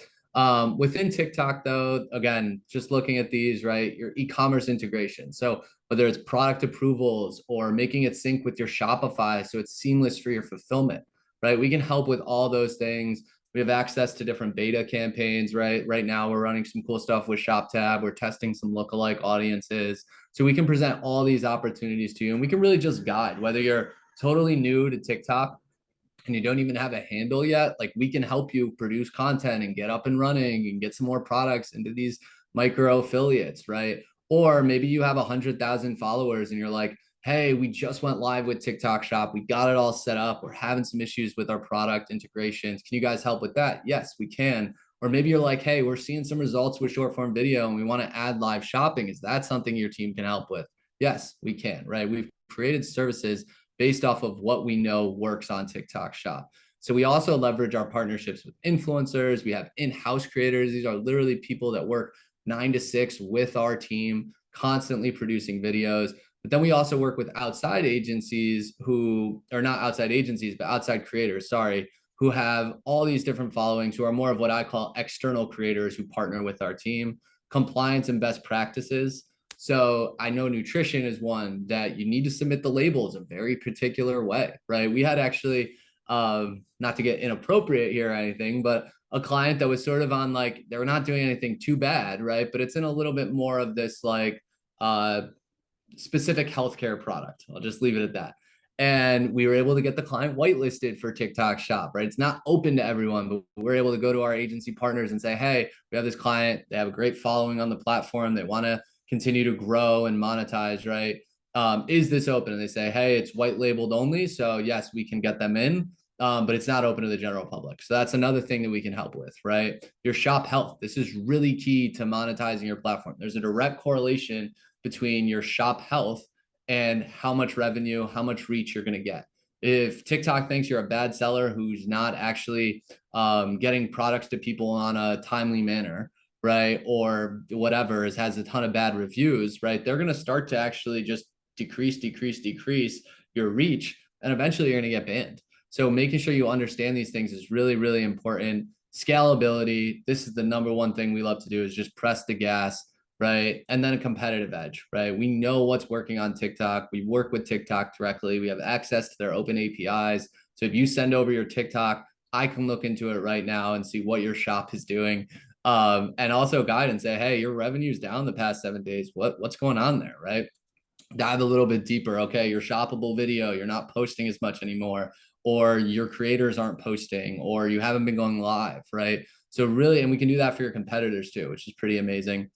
Within TikTok, though, again, just looking at these, right, your e-commerce integration. So whether it's product approvals or making it sync with your Shopify so it's seamless for your fulfillment, right? We can help with all those things. We have access to different beta campaigns, right? Right now, we're running some cool stuff with ShopTab. We're testing some lookalike audiences. So we can present all these opportunities to you, and we can really just guide, whether you're totally new to TikTok and you don't even have a handle yet, like we can help you produce content and get up and running and get some more products into these micro affiliates, right? Or maybe you have 100,000 followers and you're like, hey, we just went live with TikTok shop. We got it all set up. We're having some issues with our product integrations. Can you guys help with that? Yes, we can. Or maybe you're like, hey, we're seeing some results with short form video and we want to add live shopping. Is that something your team can help with? Yes, we can, right? We've created services based off of what we know works on TikTok Shop. So we also leverage our partnerships with influencers. We have in-house creators. These are literally people that work 9 to 6 with our team, constantly producing videos. But then we also work with outside agencies who are not outside agencies, but outside creators, sorry, who have all these different followings, who are more of what I call external creators who partner with our team, compliance and best practices. So I know nutrition is one that you need to submit the labels a very particular way, right? We had actually, not to get inappropriate here or anything, but a client that was sort of on like, they were not doing anything too bad, right? But it's in a little bit more of this like specific healthcare product. I'll just leave it at that. And we were able to get the client whitelisted for TikTok Shop, right? It's not open to everyone, but we're able to go to our agency partners and say, hey, we have this client. They have a great following on the platform. They want to continue to grow and monetize, right? Is this open? And they say, hey, it's white labeled only. So yes, we can get them in, but it's not open to the general public. So that's another thing that we can help with, right? Your shop health. This is really key to monetizing your platform. There's a direct correlation between your shop health and how much revenue, how much reach you're going to get. If TikTok thinks you're a bad seller who's not actually getting products to people on a timely manner, right, or whatever, has a ton of bad reviews, right, they're going to start to actually just decrease your reach, and eventually you're going to get banned. So making sure you understand these things is really, really important. Scalability, this is the number one thing we love to do, is just press the gas, right? And then a competitive edge, right? We know what's working on TikTok. We work with TikTok directly. We have access to their open APIs. So if you send over your TikTok, I can look into it right now and see what your shop is doing. And also guide and say, hey, your revenue's down the past 7 days. What's going on there, right? Dive a little bit deeper. Okay, your shoppable video, you're not posting as much anymore, or your creators aren't posting, or you haven't been going live, right? So really, and we can do that for your competitors too, which is pretty amazing.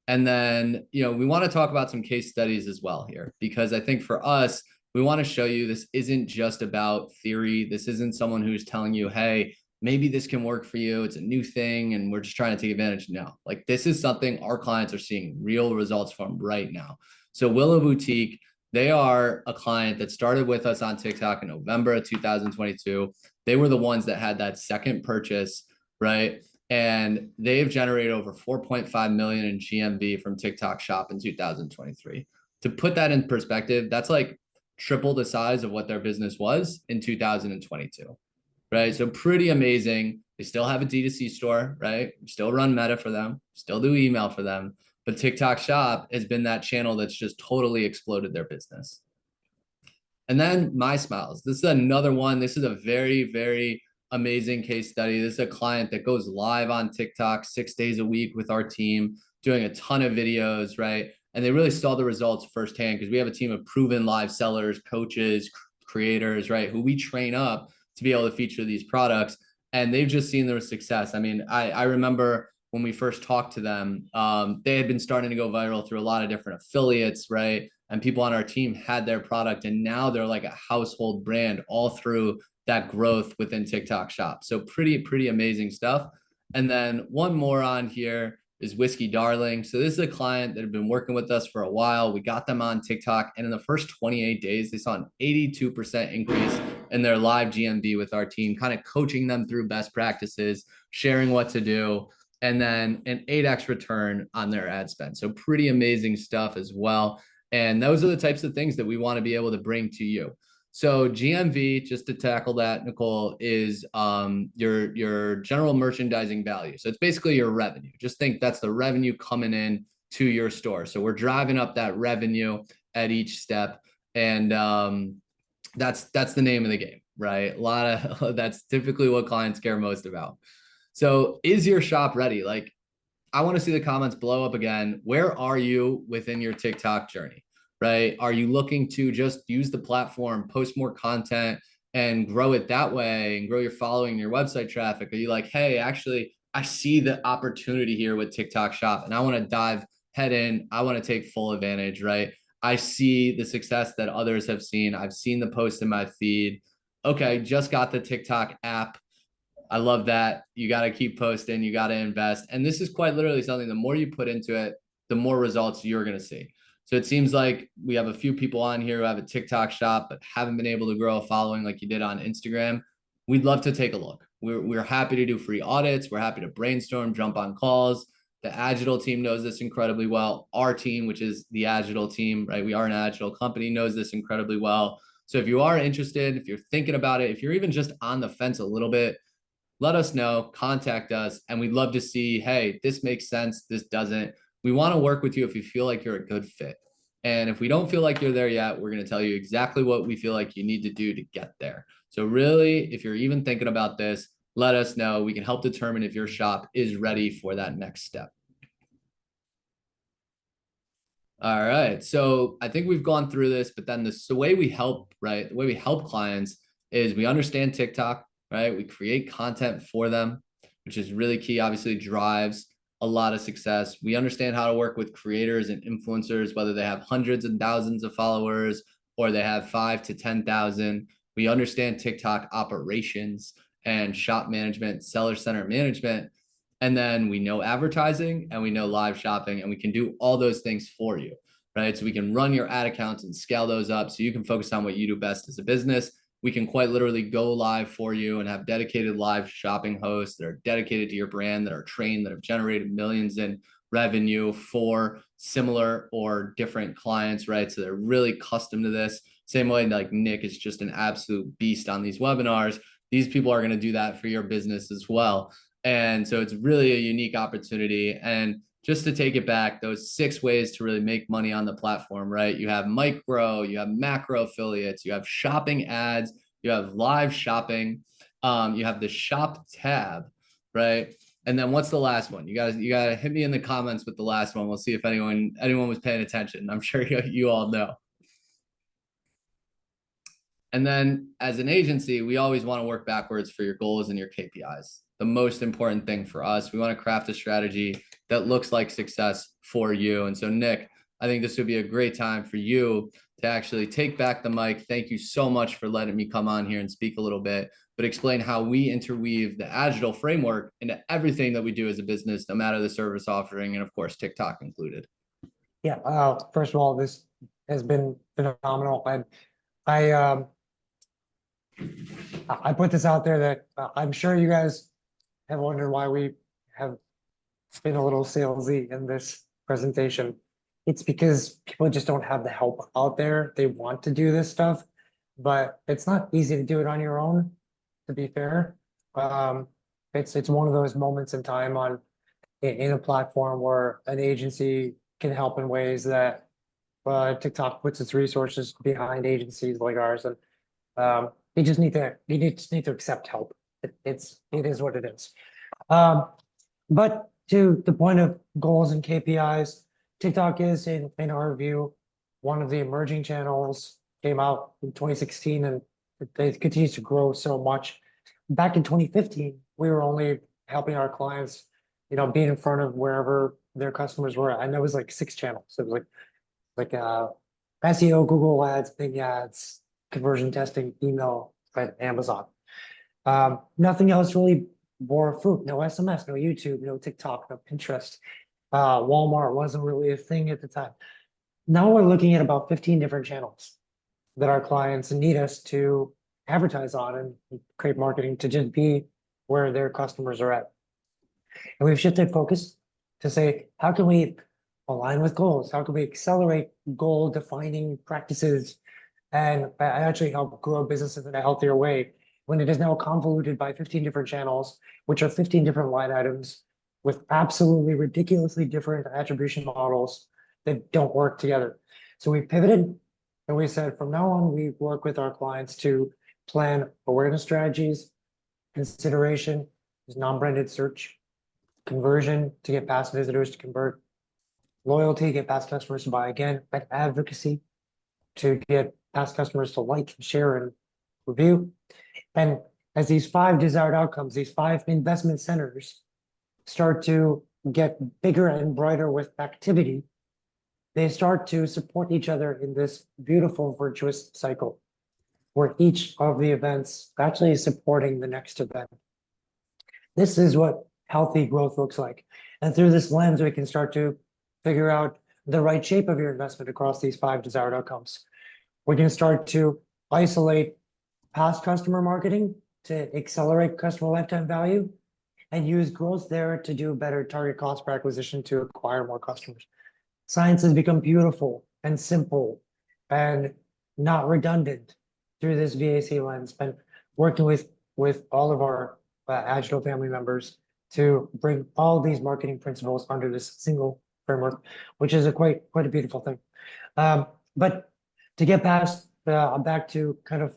And then, we want to talk about some case studies as well here, because I think for us, we want to show you this isn't just about theory. This isn't someone who's telling you, hey, maybe this can work for you. It's a new thing and we're just trying to take advantage. No, like this is something our clients are seeing real results from right now. So Willow Boutique, they are a client that started with us on TikTok in November of 2022. They were the ones that had that second purchase, right? And they've generated over 4.5 million in GMV from TikTok Shop in 2023. To put that in perspective, that's like triple the size of what their business was in 2022, right? So pretty amazing. They still have a D2C store, right? We still run Meta for them, still do email for them, but TikTok Shop has been that channel that's just totally exploded their business. And then My Smiles. This is another one. This is a very, very amazing case study. This is a client that goes live on TikTok 6 days a week with our team, doing a ton of videos, right? And they really saw the results firsthand because we have a team of proven live sellers, coaches, creators, right, who we train up to be able to feature these products. And they've just seen their success. I mean, I remember when we first talked to them, they had been starting to go viral through a lot of different affiliates, right? And people on our team had their product, and now they're like a household brand all through that growth within TikTok Shop. So pretty amazing stuff. And then one more on here is Whiskey Darling. So this is a client that had been working with us for a while. We got them on TikTok, and in the first 28 days, they saw an 82% increase in their live GMV with our team, kind of coaching them through best practices, sharing what to do, and then an 8x return on their ad spend. So pretty amazing stuff as well. And those are the types of things that we want to be able to bring to you. So GMV, just to tackle that, Nicole, is your general merchandising value. So it's basically your revenue. Just think that's the revenue coming in to your store. So we're driving up that revenue at each step, and that's the name of the game, right? A lot of that's typically what clients care most about. So is your shop ready? Like, I want to see the comments blow up again. Where are you within your TikTok journey, right? Are you looking to just use the platform, post more content, and grow it that way and grow your following, your website traffic? Are you like, hey, actually, I see the opportunity here with TikTok Shop and I want to dive head in. I want to take full advantage, right? I see the success that others have seen. I've seen the post in my feed. Okay, just got the TikTok app. I love that. You got to keep posting. You got to invest. And this is quite literally something, the more you put into it, the more results you're going to see, So it seems like we have a few people on here who have a TikTok shop but haven't been able to grow a following like you did on Instagram. We'd love to take a look. We're happy to do free audits. We're happy to brainstorm, jump on calls. The Agital team knows this incredibly well. Our team, which is the Agital team, right? We are an Agital company, knows this incredibly well. So if you are interested, if you're thinking about it, if you're even just on the fence a little bit, let us know, contact us, and we'd love to see, hey, this makes sense, this doesn't. We want to work with you if you feel like you're a good fit. And if we don't feel like you're there yet, we're going to tell you exactly what we feel like you need to do to get there. So really, if you're even thinking about this, let us know. We can help determine if your shop is ready for that next step. All right. So I think we've gone through this, but then the way we help, right? The way we help clients is we understand TikTok, right? We create content for them, which is really key, obviously drives a lot of success. We understand how to work with creators and influencers, whether they have hundreds and thousands of followers or they have 5 to 10,000. We understand TikTok operations and shop management, seller center management. And then we know advertising and we know live shopping, and we can do all those things for you, right? So we can run your ad accounts and scale those up so you can focus on what you do best as a business. We can quite literally go live for you and have dedicated live shopping hosts that are dedicated to your brand, that are trained, that have generated millions in revenue for similar or different clients, right? So they're really custom to this. Same way like Nick is just an absolute beast on these webinars. These people are going to do that for your business as well. And so it's really a unique opportunity. And just to take it back, those 6 ways to really make money on the platform, right? You have micro, you have macro affiliates, you have shopping ads, you have live shopping, you have the shop tab, right? And then what's the last one? You gotta hit me in the comments with the last one. We'll see if anyone was paying attention. I'm sure you all know. And then as an agency, we always want to work backwards for your goals and your KPIs. The most important thing for us, we want to craft a strategy that looks like success for you. And so, Nick, I think this would be a great time for you to actually take back the mic. Thank you so much for letting me come on here and speak a little bit, but explain how we interweave the Agital framework into everything that we do as a business, no matter the service offering, and of course, TikTok included. Yeah, first of all, this has been phenomenal. And I I put this out there that I'm sure you guys have wondered why we have been a little salesy in this presentation. It's because people just don't have the help out there. They want to do this stuff, but it's not easy to do it on your own, to be fair. It's one of those moments in time in a platform where an agency can help in ways that TikTok puts its resources behind agencies like ours, and you just need to accept help. It is what it is. But to the point of goals and KPIs, TikTok is, in our view, one of the emerging channels. Came out in 2016 and it continues to grow so much. Back in 2015, we were only helping our clients, being in front of wherever their customers were. And that was like 6 channels. It was like SEO, Google ads, Bing ads, conversion testing, email, and Amazon. Nothing else really bore fruit. No SMS, no YouTube, no TikTok, no Pinterest. Walmart wasn't really a thing at the time. Now we're looking at about 15 different channels that our clients need us to advertise on and create marketing to just be where their customers are at. And we've shifted focus to say, how can we align with goals? How can we accelerate goal defining practices and actually help grow businesses in a healthier way when it is now convoluted by 15 different channels, which are 15 different line items with absolutely ridiculously different attribution models that don't work together. So we pivoted and we said, from now on, we work with our clients to plan awareness strategies, consideration, non-branded search, conversion to get past visitors to convert, loyalty, get past customers to buy again, and advocacy to get past customers to like, share, and review. And as these 5 desired outcomes, these 5 investment centers start to get bigger and brighter with activity, they start to support each other in this beautiful virtuous cycle where each of the events actually is supporting the next event. This is what healthy growth looks like. And through this lens, we can start to figure out the right shape of your investment across these five desired outcomes. We can start to isolate past customer marketing to accelerate customer lifetime value and use growth there to do better target cost per acquisition to acquire more customers. Science has become beautiful and simple and not redundant through this VAC lens. Been working with all of our Agital family members to bring all these marketing principles under this single framework, which is a quite a beautiful thing. But to get past back to kind of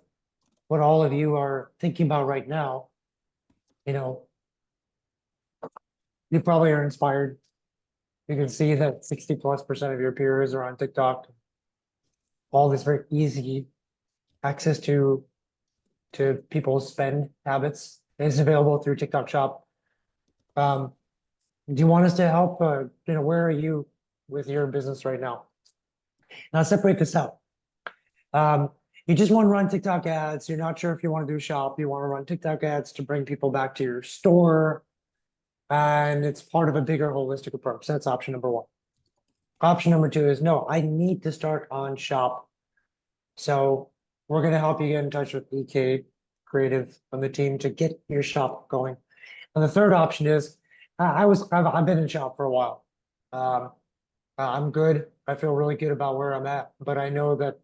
what all of you are thinking about right now, you know, you probably are inspired. You can see that 60+% of your peers are on TikTok. All this very easy access to people's spend habits is available through TikTok Shop. Do you want us to help? Where are you with your business right now? Now separate this out. You just want to run TikTok ads. You're not sure if you want to do shop. You want to run TikTok ads to bring people back to your store. And it's part of a bigger holistic approach. That's option number one. Option number two is no, I need to start on shop. So we're going to help you get in touch with EK Creative and the team to get your shop going. And the third option is I've been in shop for a while. I'm good. I feel really good about where I'm at, but I know that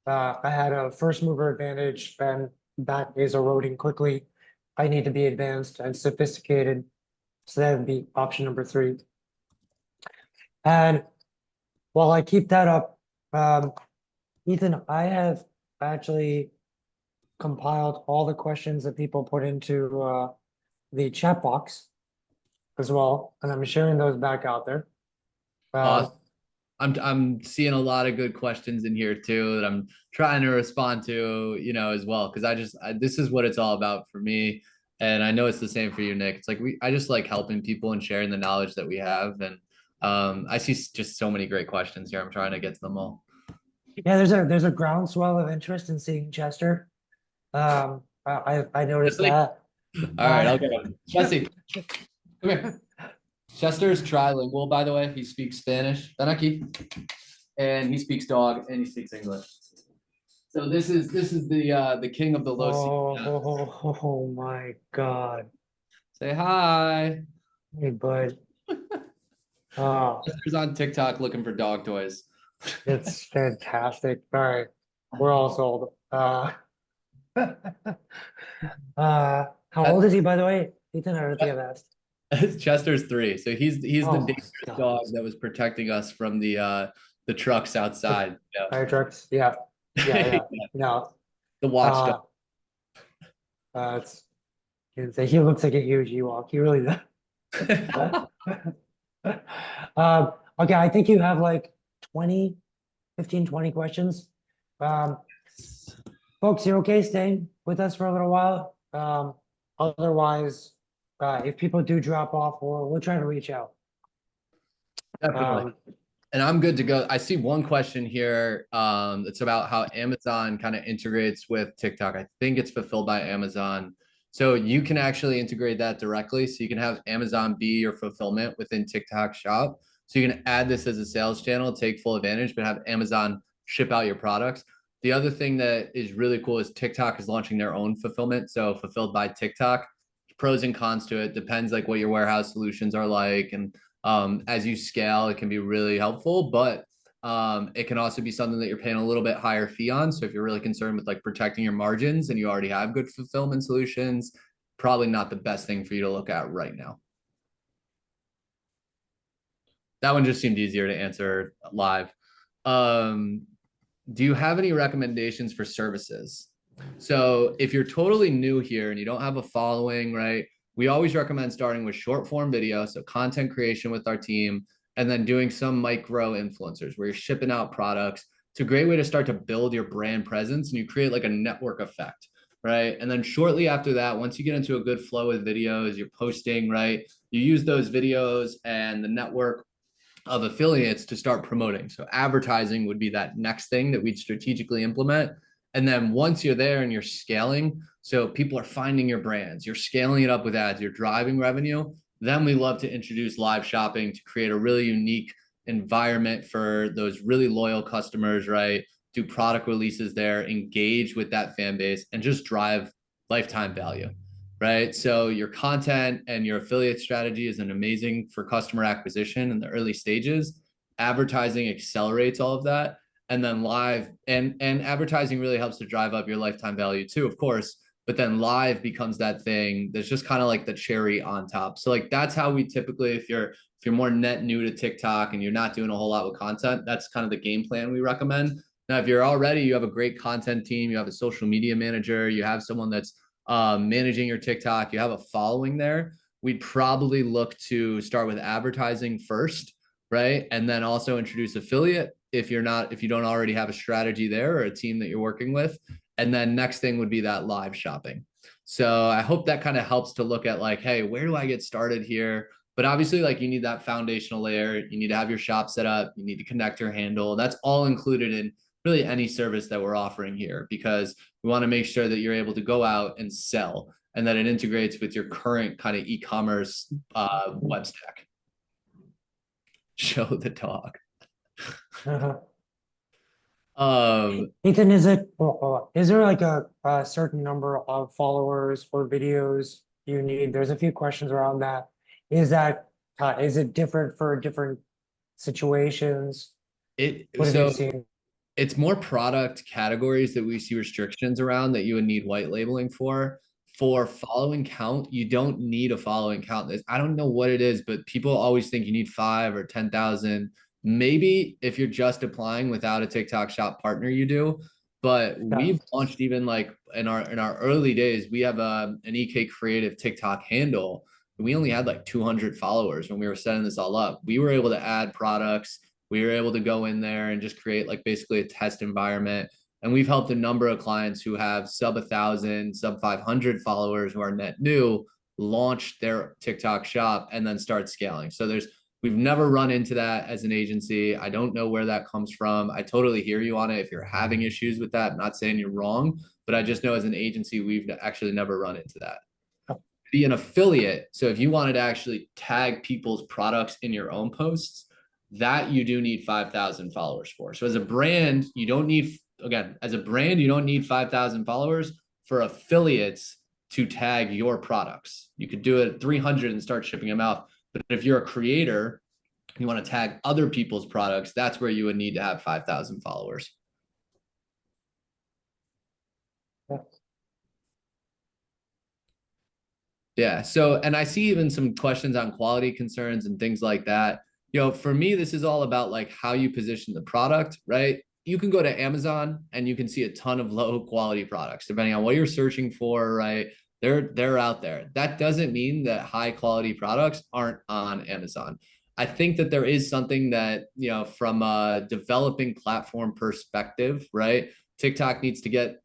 I had a first mover advantage and that is eroding quickly. I need to be advanced and sophisticated. So that would be option number three. And while I keep that up, Ethan, I have actually compiled all the questions that people put into the chat box as well, and I'm sharing those back out there. I'm seeing a lot of good questions in here too that I'm trying to respond to, as well, because this is what it's all about for me, and I know it's the same for you, Nick. It's like I just like helping people and sharing the knowledge that we have, and I see just so many great questions here. I'm trying to get to them all. Yeah, there's a groundswell of interest in seeing Chester. I noticed that. All right, I'll get him. Jesse, come here. Chester's trilingual, by the way. He speaks Spanish, Benaki, and he speaks dog, and he speaks English. So this is the king of the low sea. Oh my God. Say hi. Hey, bud. Chester's on TikTok looking for dog toys. It's fantastic. All right, we're all sold. How old is he, by the way? Ethan, I don't think I've asked. Chester's 3, so he's the dangerous dog that was protecting us from the trucks outside. Fire trucks, yeah. No, the watchdog. He looks like a huge Ewok. He really does. Okay, I think you have like 15, 20 questions. Folks, you're okay staying with us for a little while. Otherwise, if people do drop off, we'll try to reach out. Definitely. And I'm good to go. I see one question here. It's about how Amazon kind of integrates with TikTok. I think it's fulfilled by Amazon. So you can actually integrate that directly. So you can have Amazon be your fulfillment within TikTok Shop. So you can add this as a sales channel, take full advantage, but have Amazon ship out your products. The other thing that is really cool is TikTok is launching their own fulfillment. So fulfilled by TikTok, pros and cons to it. Depends like what your warehouse solutions are like. And as you scale, it can be really helpful, but it can also be something that you're paying a little bit higher fee on. So if you're really concerned with like protecting your margins and you already have good fulfillment solutions, probably not the best thing for you to look at right now. That one just seemed easier to answer live. Do you have any recommendations for services? So if you're totally new here and you don't have a following, right? We always recommend starting with short form video, so content creation with our team, and then doing some micro influencers where you're shipping out products. It's a great way to start to build your brand presence and you create like a network effect, right? And then shortly after that, once you get into a good flow with videos, you're posting, right? You use those videos and the network of affiliates to start promoting. So advertising would be that next thing that we'd strategically implement. And then once you're there and you're scaling, so people are finding your brands, you're scaling it up with ads, you're driving revenue, then we love to introduce live shopping to create a really unique environment for those really loyal customers, right? Do product releases there, engage with that fan base, and just drive lifetime value, right? So your content and your affiliate strategy is an amazing for customer acquisition in the early stages. Advertising accelerates all of that, and then live and advertising really helps to drive up your lifetime value too, of course. But then live becomes that thing that's just kind of like the cherry on top. So like that's how we typically, if you're more net new to TikTok and you're not doing a whole lot with content, that's kind of the game plan we recommend. Now, if you're already, you have a great content team, you have a social media manager, you have someone that's managing your TikTok, you have a following there, we'd probably look to start with advertising first, right? And then also introduce affiliate if you don't already have a strategy there or a team that you're working with. And then next thing would be that live shopping. So I hope that kind of helps to look at like, hey, where do I get started here? But obviously, like you need that foundational layer. You need to have your shop set up. You need to connect your handle. That's all included in really any service that we're offering here because we want to make sure that you're able to go out and sell and that it integrates with your current kind of e-commerce web stack. Show the dog. Uh-huh. Um, Ethan, is there like a certain number of followers or videos you need? There's a few questions around that. Is it different for different situations? it What have you so seen? it's more product categories that we see restrictions around that you would need white labeling for. For following count, you don't need a following count. I don't know what it is, but people always think you need 5 or 10,000. Maybe if you're just applying without a TikTok shop partner, you do. But Yeah, we've launched even like in our early days, we have an EK Creative TikTok handle. We only had like 200 followers when we were setting this all up. We were able to add products. We were able to go in there and just create like basically a test environment. And we've helped a number of clients who have sub 1,000, sub 500 followers who are net new launch their TikTok shop and then start scaling. So we've never run into that as an agency. I don't know where that comes from. I totally hear you on it. If you're having issues with that, I'm not saying you're wrong, but I just know as an agency, we've actually never run into that. Be an affiliate. So if you wanted to actually tag people's products in your own posts, that you do need 5,000 followers for. So as a brand, you don't need, again, as a brand, you don't need 5,000 followers. For affiliates to tag your products, you could do it at 300 and start shipping them out. But if you're a creator, you want to tag other people's products, that's where you would need to have 5,000 followers. yeah. Yeah. So, and I see even some questions on quality concerns and things like that. For me, this is all about like how you position the product, right? You can go to Amazon and you can see a ton of low quality products, depending on what you're searching for, right? They're out there. That doesn't mean that high quality products aren't on Amazon. I think that there is something that, from a developing platform perspective, right? TikTok needs to get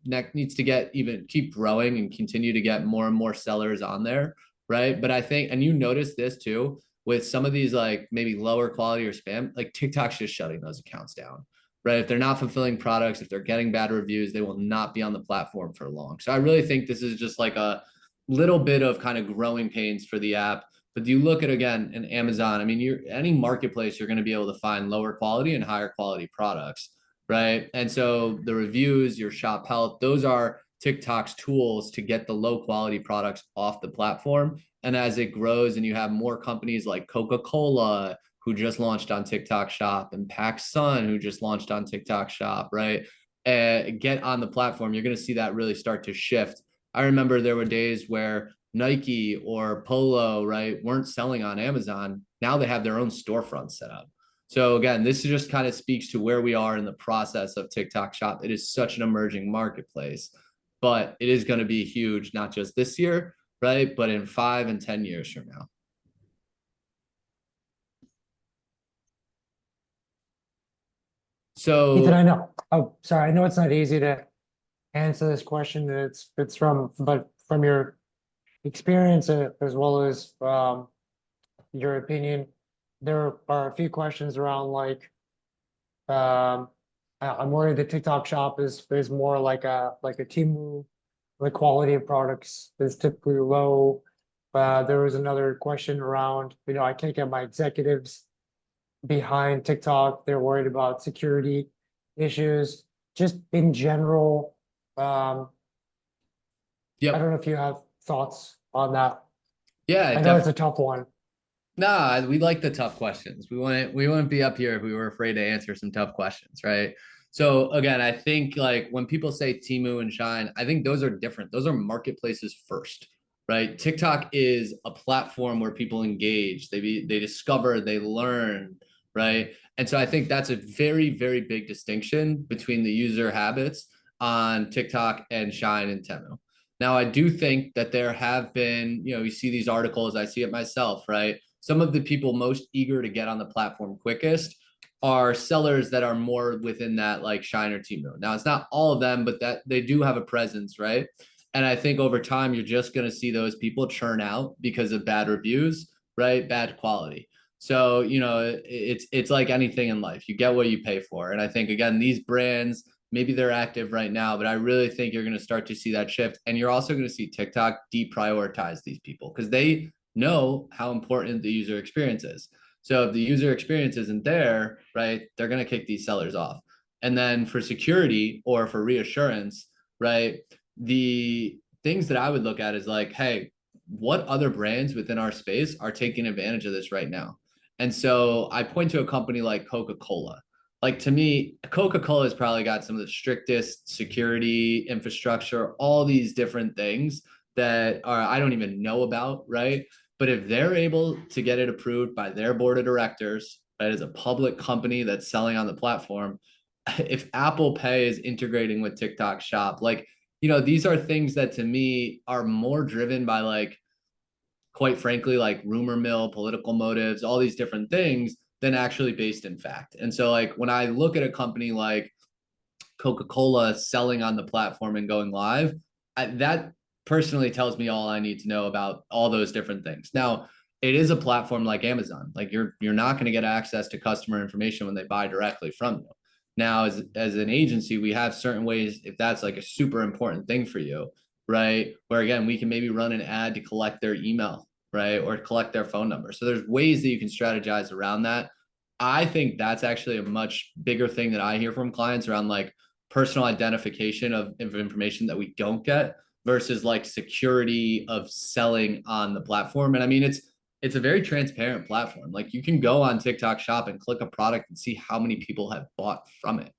even keep growing and continue to get more and more sellers on there, right? But I think, and you notice this too, with some of these like maybe lower quality or spam, like TikTok's just shutting those accounts down, right? If they're not fulfilling products, if they're getting bad reviews, they will not be on the platform for long. So I really think this is just like a little bit of kind of growing pains for the app. But you look at again in Amazon, I mean, any marketplace, you're going to be able to find lower quality and higher quality products, right? And so the reviews, your shop health, those are TikTok's tools to get the low quality products off the platform. And as it grows and you have more companies like Coca-Cola who just launched on TikTok Shop and PacSun who just launched on TikTok Shop, right? Get on the platform, you're going to see that really start to shift. I remember there were days where Nike or Polo, right, weren't selling on Amazon. Now they have their own storefront set up. So again, this just kind of speaks to where we are in the process of TikTok Shop. It is such an emerging marketplace, but it is going to be huge, not just this year, right? But in 5 and 10 years from now. Ethan, So I know. Oh, sorry. I know it's not easy to answer this question. But from your experience as well as your opinion, there are a few questions around like I'm worried the TikTok shop is more like a Temu. The quality of products is typically low. There was another question around, I can't get my executives behind TikTok. They're worried about security issues, just in general. Um, I Yep. don't know if you have thoughts on that. Yeah, I know it's definitely. a tough one. Nah, we like the tough questions. We wouldn't be up here if we were afraid to answer some tough questions, right? So again, I think like when people say Timu and Shine, I think those are different. Those are marketplaces first, right? TikTok is a platform where people engage, they discover, they learn, right? And so I think that's a very, very big distinction between the user habits on TikTok and Shine and Temu. Now, I do think that there have been, you see these articles, I see it myself, right? Some of the people most eager to get on the platform quickest are sellers that are more within that like Shine or Temu. Now, it's not all of them, but that they do have a presence, right? And I think over time, you're just going to see those people churn out because of bad reviews, right? Bad quality. So, it's like anything in life. You get what you pay for. And I think, again, these brands, maybe they're active right now, but I really think you're going to start to see that shift. And you're also going to see TikTok deprioritize these people because they know how important the user experience is. So if the user experience isn't there, right, they're going to kick these sellers off. And then for security or for reassurance, right, the things that I would look at is like, hey, what other brands within our space are taking advantage of this right now? And so I point to a company like Coca-Cola. Like to me, Coca-Cola has probably got some of the strictest security infrastructure, all these different things that are I don't even know about, right? But if they're able to get it approved by their board of directors, right, as a public company that's selling on the platform, if Apple Pay is integrating with TikTok Shop, like, these are things that to me are more driven by like, quite frankly, like rumor mill, political motives, all these different things than actually based in fact. And so, like, when I look at a company like Coca-Cola selling on the platform and going live, that personally tells me all I need to know about all those different things. Now, it is a platform like Amazon. Like you're not going to get access to customer information when they buy directly from you. Now, as an agency, we have certain ways if that's like a super important thing for you, right? Where again, we can maybe run an ad to collect their email, right? Or collect their phone number. So there's ways that you can strategize around that. I think that's actually a much bigger thing that I hear from clients around like personal identification of information that we don't get versus like security of selling on the platform. And I mean, it's a very transparent platform. Like you can go on TikTok shop and click a product and see how many people have bought from it.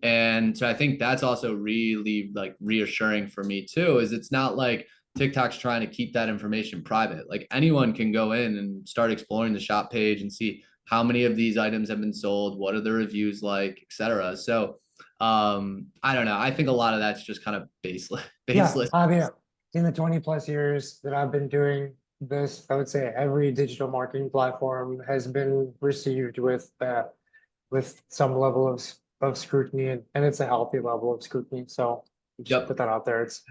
And so I think that's also really like reassuring for me too, is it's not like TikTok's trying to keep that information private. Like anyone can go in and start exploring the shop page and see how many of these items have been sold, what are the reviews like, etc. So I don't know. I think a lot of that's just kind of baseless. Yeah, Baseless. I mean, in the 20 plus years that I've been doing this, I would say every digital marketing platform has been received with some level of scrutiny, and it's a healthy level of scrutiny. So just Yep. put that out there. It's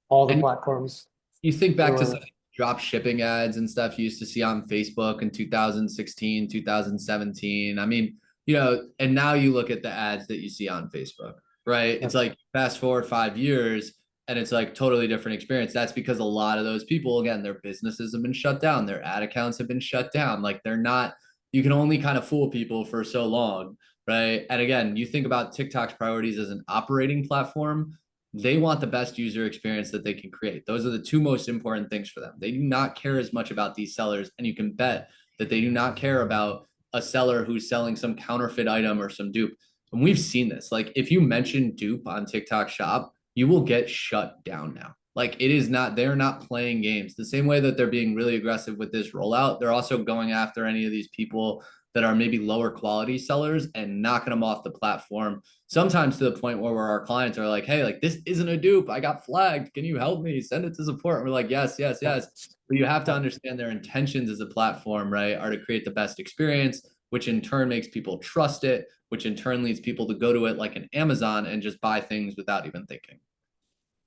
all the And platforms you think back to some doing. drop shipping ads and stuff you used to see on Facebook in 2016, 2017. I mean, and now you look at the ads that you see on Facebook, right? It's Yep. like fast forward 5 years and it's like totally different experience. That's because a lot of those people, again, their businesses have been shut down, their ad accounts have been shut down. Like they're not, you can only kind of fool people for so long, right? And again, you think about TikTok's priorities as an operating platform, they want the best user experience that they can create. Those are the two most important things for them. They do not care as much about these sellers, and you can bet that they do not care about a seller who's selling some counterfeit item or some dupe. And we've seen this. Like if you mention dupe on TikTok Shop, you will get shut down now. Like it is not, they're not playing games. The same way that they're being really aggressive with this rollout, they're also going after any of these people that are maybe lower quality sellers and knocking them off the platform, sometimes to the point where our clients are like, hey, like this isn't a dupe. I got flagged. Can you help me? Send it to support. And we're like, yes, yes, Yep. yes. But you have to Yep. understand their intentions as a platform, right? Are to create the best experience, which in turn makes people trust it, which in turn leads people to go to it like an Amazon and just buy things without even thinking.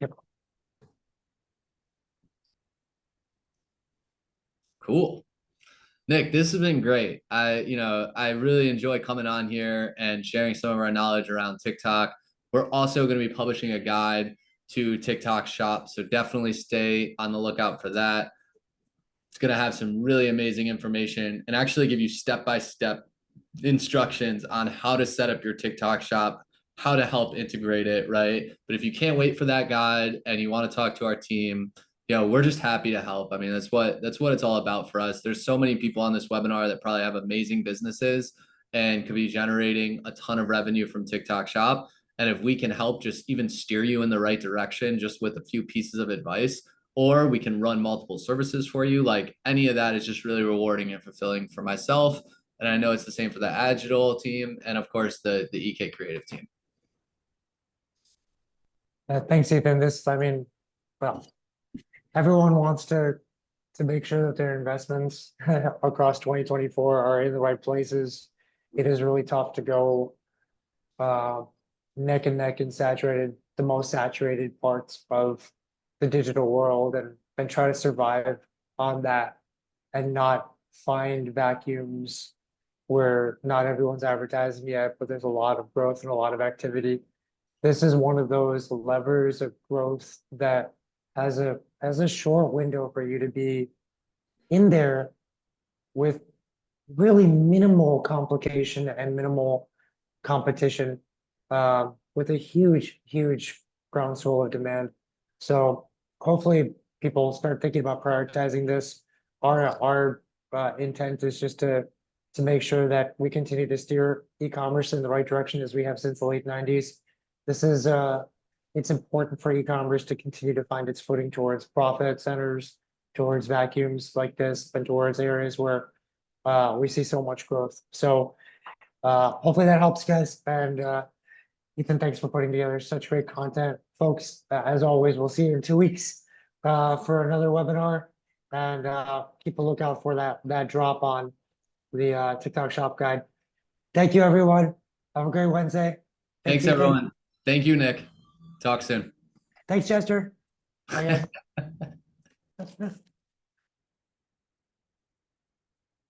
Yep. Cool. Nick, this has been great. I really enjoy coming on here and sharing some of our knowledge around TikTok. We're also going to be publishing a guide to TikTok Shop, so definitely stay on the lookout for that. It's going to have some really amazing information and actually give you step by step instructions on how to set up your TikTok shop, how to help integrate it, right? But if you can't wait for that guide and you want to talk to our team, we're just happy to help. I mean, that's what it's all about for us. There's so many people on this webinar that probably have amazing businesses and could be generating a ton of revenue from TikTok shop. And if we can help just even steer you in the right direction just with a few pieces of advice, or we can run multiple services for you, like any of that is just really rewarding and fulfilling for myself. And I know it's the same for the Agital team and of course the EK creative team. Thanks, Ethan. Well, everyone wants to make sure that their investments across 2024 are in the right places. It is really tough to go uh, neck and neck in the most saturated parts of the digital world, and try to survive on that and not find vacuums where not everyone's advertising yet, but there's a lot of growth and a lot of activity. This is one of those levers of growth that has a short window for you to be in there with really minimal complication and minimal competition, with a huge groundswell of demand. So hopefully people start thinking about prioritizing this. Our intent is just to make sure that we continue to steer e-commerce in the right direction as we have since the late 90s. This is it's important for e-commerce to continue to find its footing towards profit centers, towards vacuums like this, and towards areas where we see so much growth. So hopefully that helps, guys. And Ethan, thanks for putting together such great content. Folks, as always, we'll see you in 2 weeks for another webinar. And keep a lookout for that drop on the TikTok shop guide. Thank you, everyone. Have a great Wednesday. Thanks, Thanks, Ethan. everyone. Thank you, Nick. Talk soon. Thanks, Chester. Bye, guys.